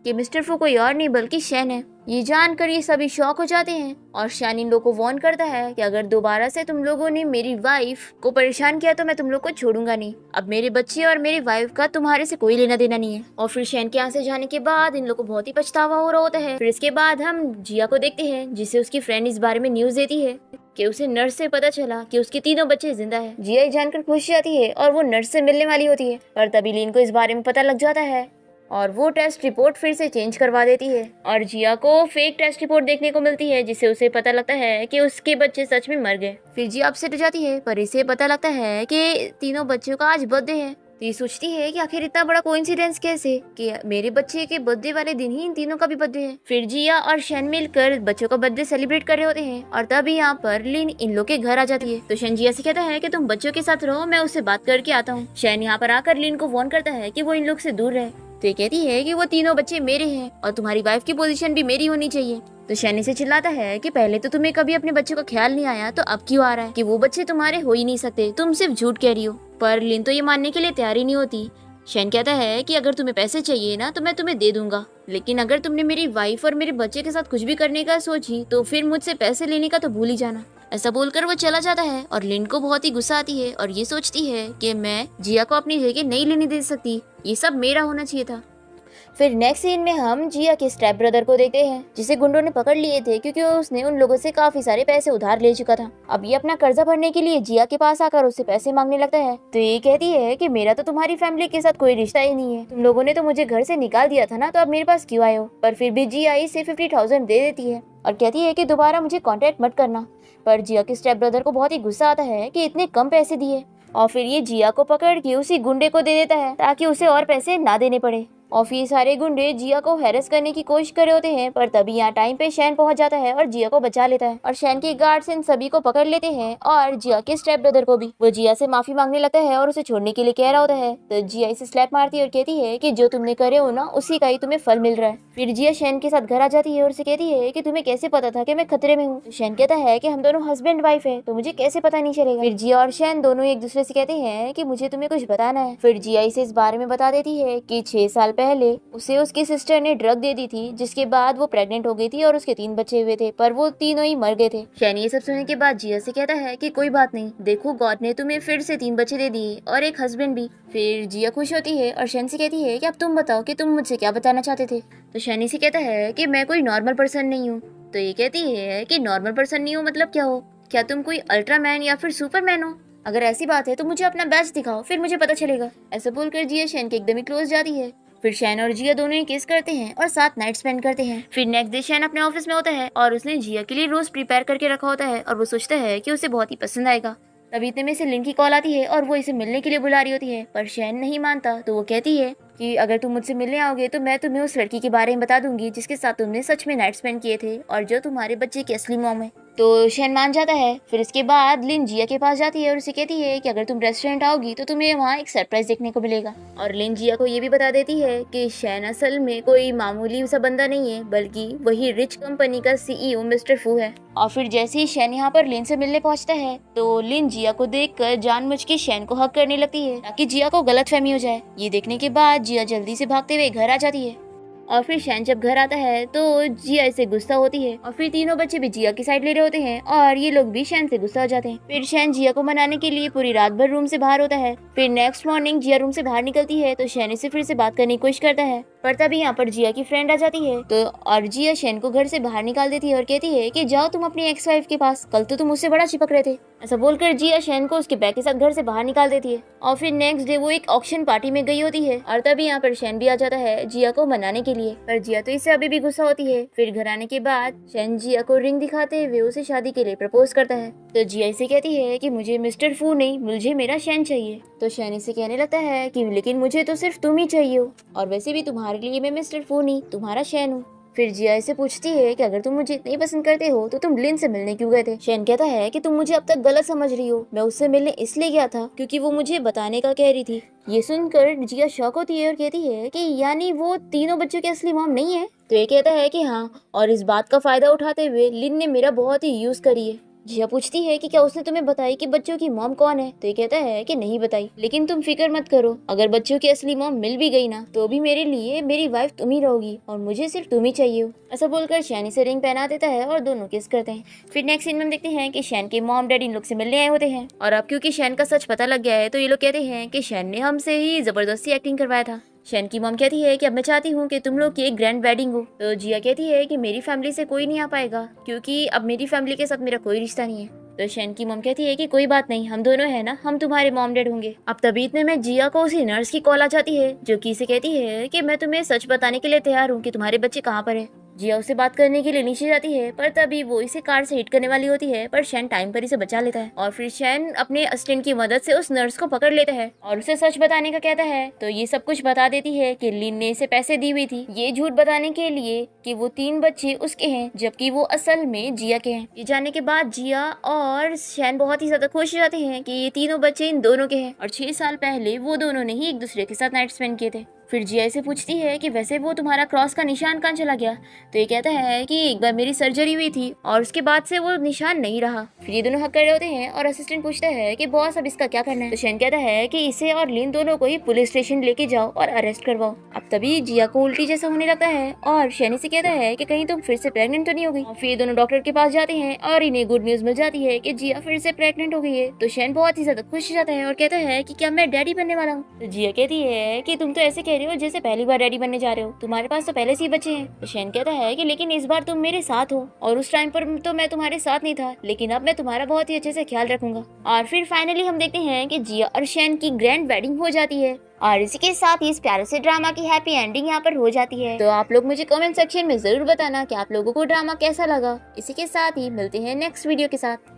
कि मिस्टर फू कोई और नहीं बल्कि शैन है। ये जानकर ये सभी शॉक हो जाते हैं और शैन इन लोगों को वार्न करता है कि अगर दोबारा से तुम लोगों ने मेरी वाइफ को परेशान किया तो मैं तुम लोग को छोड़ूंगा नहीं। अब मेरे बच्चे और मेरी वाइफ का तुम्हारे से कोई लेना देना नहीं है। और फिर शैन के यहाँ से जाने के बाद इन लोग को बहुत ही पछतावा हो रहा होता है। फिर इसके बाद हम जिया को देखते हैं जिसे उसकी फ्रेंड इस बारे में न्यूज देती है कि उसे नर्स से पता चला कि उसके तीनों बच्चे जिंदा है। जिया ये जानकर खुश जाती है और वो नर्स से मिलने वाली होती है, पर तभी लीन को इस बारे में पता लग जाता है और वो टेस्ट रिपोर्ट फिर से चेंज करवा देती है और जिया को फेक टेस्ट रिपोर्ट देखने को मिलती है जिससे उसे पता लगता है कि उसके बच्चे सच में मर गए। फिर जिया अपसेट हो जाती है पर इसे पता लगता है कि तीनों बच्चों का आज बर्थडे है तो ये सोचती है कि आखिर इतना बड़ा कोइंसिडेंस कैसे कि मेरे बच्चे के बर्थडे वाले दिन ही इन तीनों का भी बर्थडे है। फिर जिया और शैन मिलकर बच्चों का बर्थडे सेलिब्रेट कर रहे होते हैं और तभी यहाँ पर लिन इन लोग के घर आ जाती है। तो शैन जिया से कहता है कि तुम बच्चों के साथ रहो, मैं उससे बात करके आता हूँ। शैन यहाँ पर आकर लिन को वार्न करता है कि वो इन लोग से दूर रहे। तो ये कहती है कि वो तीनों बच्चे मेरे हैं और तुम्हारी वाइफ की पोजीशन भी मेरी होनी चाहिए। तो शैन से चिल्लाता है कि पहले तो तुम्हें कभी अपने बच्चों का ख्याल नहीं आया तो अब क्यों आ रहा है कि वो बच्चे तुम्हारे हो ही नहीं सकते, तुम सिर्फ झूठ कह रही हो। पर लिन तो ये मानने के लिए तैयार ही नहीं होती। शैन कहता है कि अगर तुम्हें पैसे चाहिए ना तो मैं तुम्हें दे दूंगा, लेकिन अगर तुमने मेरी वाइफ और मेरे बच्चे के साथ कुछ भी करने का सोची तो फिर मुझसे पैसे लेने का तो भूल ही जाना। ऐसा बोलकर वो चला जाता है और लिन को बहुत ही गुस्सा आती है और ये सोचती है कि मैं जिया को अपनी जगह नहीं लेने दे सकती, ये सब मेरा होना चाहिए था। फिर नेक्स्ट सीन में हम जिया के स्टेप ब्रदर को देखते हैं जिसे गुंडों ने पकड़ लिए थे क्योंकि उसने उन लोगों से काफी सारे पैसे उधार ले चुका था। अब ये अपना कर्जा भरने के लिए जिया के पास आकर उससे पैसे मांगने लगता है। तो ये कहती है कि मेरा तो तुम्हारी फैमिली के साथ कोई रिश्ता ही नहीं है, तुम लोगों ने तो मुझे घर से निकाल दिया था ना, तो अब मेरे पास क्यों आए हो। पर फिर भी जिया इसे 50,000 दे देती है और कहती है कि दोबारा मुझे कॉन्टेक्ट मत करना। पर जिया के स्टेप ब्रदर को बहुत ही गुस्सा आता है कि इतने कम पैसे दिए और फिर ये जिया को पकड़ के उसी गुंडे को दे देता है ताकि उसे और पैसे ना देने पड़े। और फिर सारे गुंडे जिया को हैरेस करने की कोशिश कर रहे होते हैं पर तभी यहाँ टाइम पे शैन पहुंच जाता है और जिया को बचा लेता है और शैन के गार्ड्स इन सभी को पकड़ लेते हैं और जिया के स्टेप ब्रदर को भी। वो जिया से माफी मांगने लगता है और उसे छोड़ने के लिए कह रहा होता है। तो जिया इसे स्लैप मारती है और कहती है कि जो तुमने करे हो ना उसी का ही तुम्हें फल मिल रहा है। फिर जिया शैन के साथ घर आ जाती है और उसे कहती है कि तुम्हें कैसे पता था कि मैं खतरे में हूँ। शैन कहता है कि हम दोनों हस्बैंड वाइफ है तो मुझे कैसे पता नहीं चलेगा। फिर जिया और शैन दोनों एक दूसरे से कहते हैं कि मुझे तुम्हें कुछ बताना है। फिर जिया इसे इस बारे में बता देती है कि 6 साल पहले उसे उसकी सिस्टर ने ड्रग दे दी थी जिसके बाद वो प्रेग्नेंट हो गई थी और उसके 3 बच्चे हुए थे पर वो तीनों ही मर गए थे। शैन ये सब सुनने के बाद जिया से कहता है कि कोई बात नहीं, देखो गॉड ने तुम्हें फिर से 3 बच्चे दे दिए और एक हस्बैंड भी। फिर जिया खुश होती है और शैन से कहती है कि अब तुम बताओ कि तुम मुझसे क्या बताना चाहते थे। तो शैन से कहता है कि मैं कोई नॉर्मल पर्सन नहीं हूँ। तो ये कहती है कि नॉर्मल पर्सन नहीं हो मतलब क्या हो, क्या तुम कोई अल्ट्रामैन या फिर सुपरमैन हो? अगर ऐसी बात है तो मुझे अपना बैच दिखाओ, फिर मुझे पता चलेगा। ऐसा बोलकर जिया शैन के एकदम ही क्लोज जाती है। फिर शैन और जिया दोनों ही किस करते हैं और साथ नाइट स्पेंड करते हैं। फिर नेक्स्ट डे शैन अपने ऑफिस में होता है और उसने जिया के लिए रोज प्रिपेयर करके रखा होता है और वो सोचता है कि उसे बहुत ही पसंद आएगा। तभी इतने में से लिन की कॉल आती है और वो इसे मिलने के लिए बुला रही होती है पर शैन नहीं मानता। तो वो कहती है कि अगर तुम मुझसे मिलने आओगे तो मैं तुम्हें उस लड़की के बारे में बता दूंगी जिसके साथ तुमने सच में नाइट स्पेंड किए थे और जो तुम्हारे बच्चे की असली मॉम है। तो शैन मान जाता है। फिर इसके बाद लिन जिया के पास जाती है और उसे कहती है कि अगर तुम रेस्टोरेंट आओगी तो तुम्हें वहाँ एक सरप्राइज देखने को मिलेगा। और लिन जिया को ये भी बता देती है कि शैन असल में कोई मामूली सा बंदा नहीं है बल्कि वही रिच कंपनी का सीईओ मिस्टर फू है। और फिर जैसे ही शैन यहाँ पर लिन से मिलने पहुँचता है तो लिन जिया को देखकर जानबूझ के शैन को हक करने लगती है ताकि जिया को गलतफहमी हो जाए। ये देखने के बाद जिया जल्दी से भागते हुए घर आ जाती है। और फिर शैन जब घर आता है तो जिया इससे गुस्सा होती है और फिर तीनों बच्चे भी जिया की साइड ले रहे होते हैं और ये लोग भी शैन से गुस्सा हो जाते हैं। फिर शैन जिया को मनाने के लिए पूरी रात भर रूम से बाहर होता है। फिर नेक्स्ट मॉर्निंग जिया रूम से बाहर निकलती है तो शैन इसे फिर से बात करने की कोशिश करता है, पर तभी यहाँ पर जिया की फ्रेंड आ जाती है तो और जिया शैन को घर से बाहर निकाल देती है और कहती है कि जाओ तुम अपनी एक्स वाइफ के पास, कल तो तुम उससे बड़ा चिपक रहे थे। ऐसा बोलकर जिया शैन को उसके बैग के साथ घर से बाहर निकाल देती है और फिर नेक्स्ट डे वो एक ऑक्शन पार्टी में गई होती है और तभी यहाँ पर शैन भी आ जाता है जिया को मनाने के लिए, पर जिया तो इससे अभी भी गुस्सा होती है। फिर घर आने के बाद शैन जिया को रिंग दिखाते हुए उसे शादी के लिए प्रपोज करता है तो जिया इसे कहती है कि मुझे मिस्टर फू नहीं, मुझे मेरा शैन चाहिए। तो शैन इसे कहने लगता है कि लेकिन मुझे तो सिर्फ तुम ही चाहिए हो और वैसे भी तुम्हारे लिए मैं मिस्टर फू नहीं, तुम्हारा शैन हूँ। फिर जिया इसे पूछती है कि अगर तुम मुझे इतना ही पसंद करते हो तो तुम लिन से मिलने क्यों गए थे। शैन कहता है कि तुम मुझे अब तक गलत समझ रही हो, मैं उससे मिलने इसलिए गया था क्योंकि वो मुझे बताने का कह रही थी। ये सुनकर जिया शॉक होती है और कहती है कि यानी वो तीनों बच्चों की असली मॉम नहीं है। तो ये कहता है कि हाँ, और इस बात का फायदा उठाते हुए लिन ने मेरा बहुत ही यूज करी है। जिया पूछती है कि क्या उसने तुम्हें बताई कि बच्चों की मॉम कौन है। तो ये कहता है कि नहीं बताई, लेकिन तुम फिक्र मत करो, अगर बच्चों की असली मॉम मिल भी गई ना तो भी मेरे लिए मेरी वाइफ तुम ही रहोगी और मुझे सिर्फ तुम ही चाहिए हो। ऐसा बोलकर शैन इसे रिंग पहना देता है और दोनों किस करते हैं। फिर नेक्स्ट सीन में हम देखते हैं कि शैन के मॉम डैडी इन लोग से मिलने आए होते हैं और अब क्योंकि शैन का सच पता लग गया है तो ये लोग कहते हैं कि शैन ने हमसे ही जबरदस्ती एक्टिंग करवाया था। शैन की मॉम कहती है कि अब मैं चाहती हूँ कि तुम लोग की एक ग्रैंड वेडिंग हो। तो जिया कहती है कि मेरी फैमिली से कोई नहीं आ पाएगा क्योंकि अब मेरी फैमिली के साथ मेरा कोई रिश्ता नहीं है। तो शैन की मॉम कहती है कि कोई बात नहीं, हम दोनों है ना, हम तुम्हारे मॉम डैड होंगे। अब तभी इतने में जिया को उसी नर्स की कॉल आ जाती है जो कि इसे कहती है कि मैं तुम्हें सच बताने के लिए तैयार हूँ कि तुम्हारे बच्चे कहाँ पर है। जिया उससे बात करने के लिए नीचे जाती है पर तभी वो इसे कार से हिट करने वाली होती है, पर शैन टाइम पर इसे बचा लेता है और फिर शैन अपने असिस्टेंट की मदद से उस नर्स को पकड़ लेता है और उसे सच बताने का कहता है। तो ये सब कुछ बता देती है कि लिन ने इसे पैसे दी हुई थी ये झूठ बताने के लिए कि वो 3 बच्चे उसके हैं जबकि वो असल में जिया के हैं। ये जानने के बाद जिया और शैन बहुत ही ज्यादा खुश हो जाते हैं कि ये तीनों बच्चे इन दोनों के हैं और 6 साल पहले वो दोनों ने ही एक दूसरे के साथ नाइट स्पेंड किए थे। फिर जिया से पूछती है कि वैसे वो तुम्हारा क्रॉस का निशान कहाँ चला गया। तो ये कहता है कि एक बार मेरी सर्जरी हुई थी और उसके बाद से वो निशान नहीं रहा। फिर ये दोनों हक कर रहे होते हैं और असिस्टेंट पूछता है कि बॉस अब इसका क्या करना है। तो शैन कहता है कि इसे और लिन दोनों को ही पुलिस स्टेशन लेके जाओ और अरेस्ट करवाओ। अब तभी जिया को उल्टी जैसा होने लगता है और शैन से कहता है कि कहीं तुम फिर से प्रेग्नेंट तो नहीं हो गई। फिर ये दोनों डॉक्टर के पास जाते हैं और इन्हें गुड न्यूज मिल जाती है कि जिया फिर से प्रेग्नेंट हो गई है। तो शैन बहुत ही ज्यादा खुश हो जाता है और कहता है कि क्या मैं डैडी बनने वाला हूँ। तो जिया कहती है कि तुम तो ऐसे कह रही हो जैसे पहली बार डैडी बनने जा रहे हो, तुम्हारे पास तो पहले से ही बच्चे हैं। तो शैन कहता है कि लेकिन इस बार तुम मेरे साथ हो और उस टाइम पर तो मैं तुम्हारे साथ नहीं था, लेकिन अब मैं तुम्हारा बहुत ही अच्छे से ख्याल रखूंगा। और फिर फाइनली हम देखते हैं कि जिया और शैन की ग्रैंड वेडिंग हो जाती है और इसी के साथ ही इस प्यारे से ड्रामा की हैप्पी एंडिंग यहाँ पर हो जाती है। तो आप लोग मुझे कमेंट सेक्शन में जरूर बताना कि आप लोगों को ड्रामा कैसा लगा। इसी के साथ ही मिलते हैं नेक्स्ट वीडियो के साथ।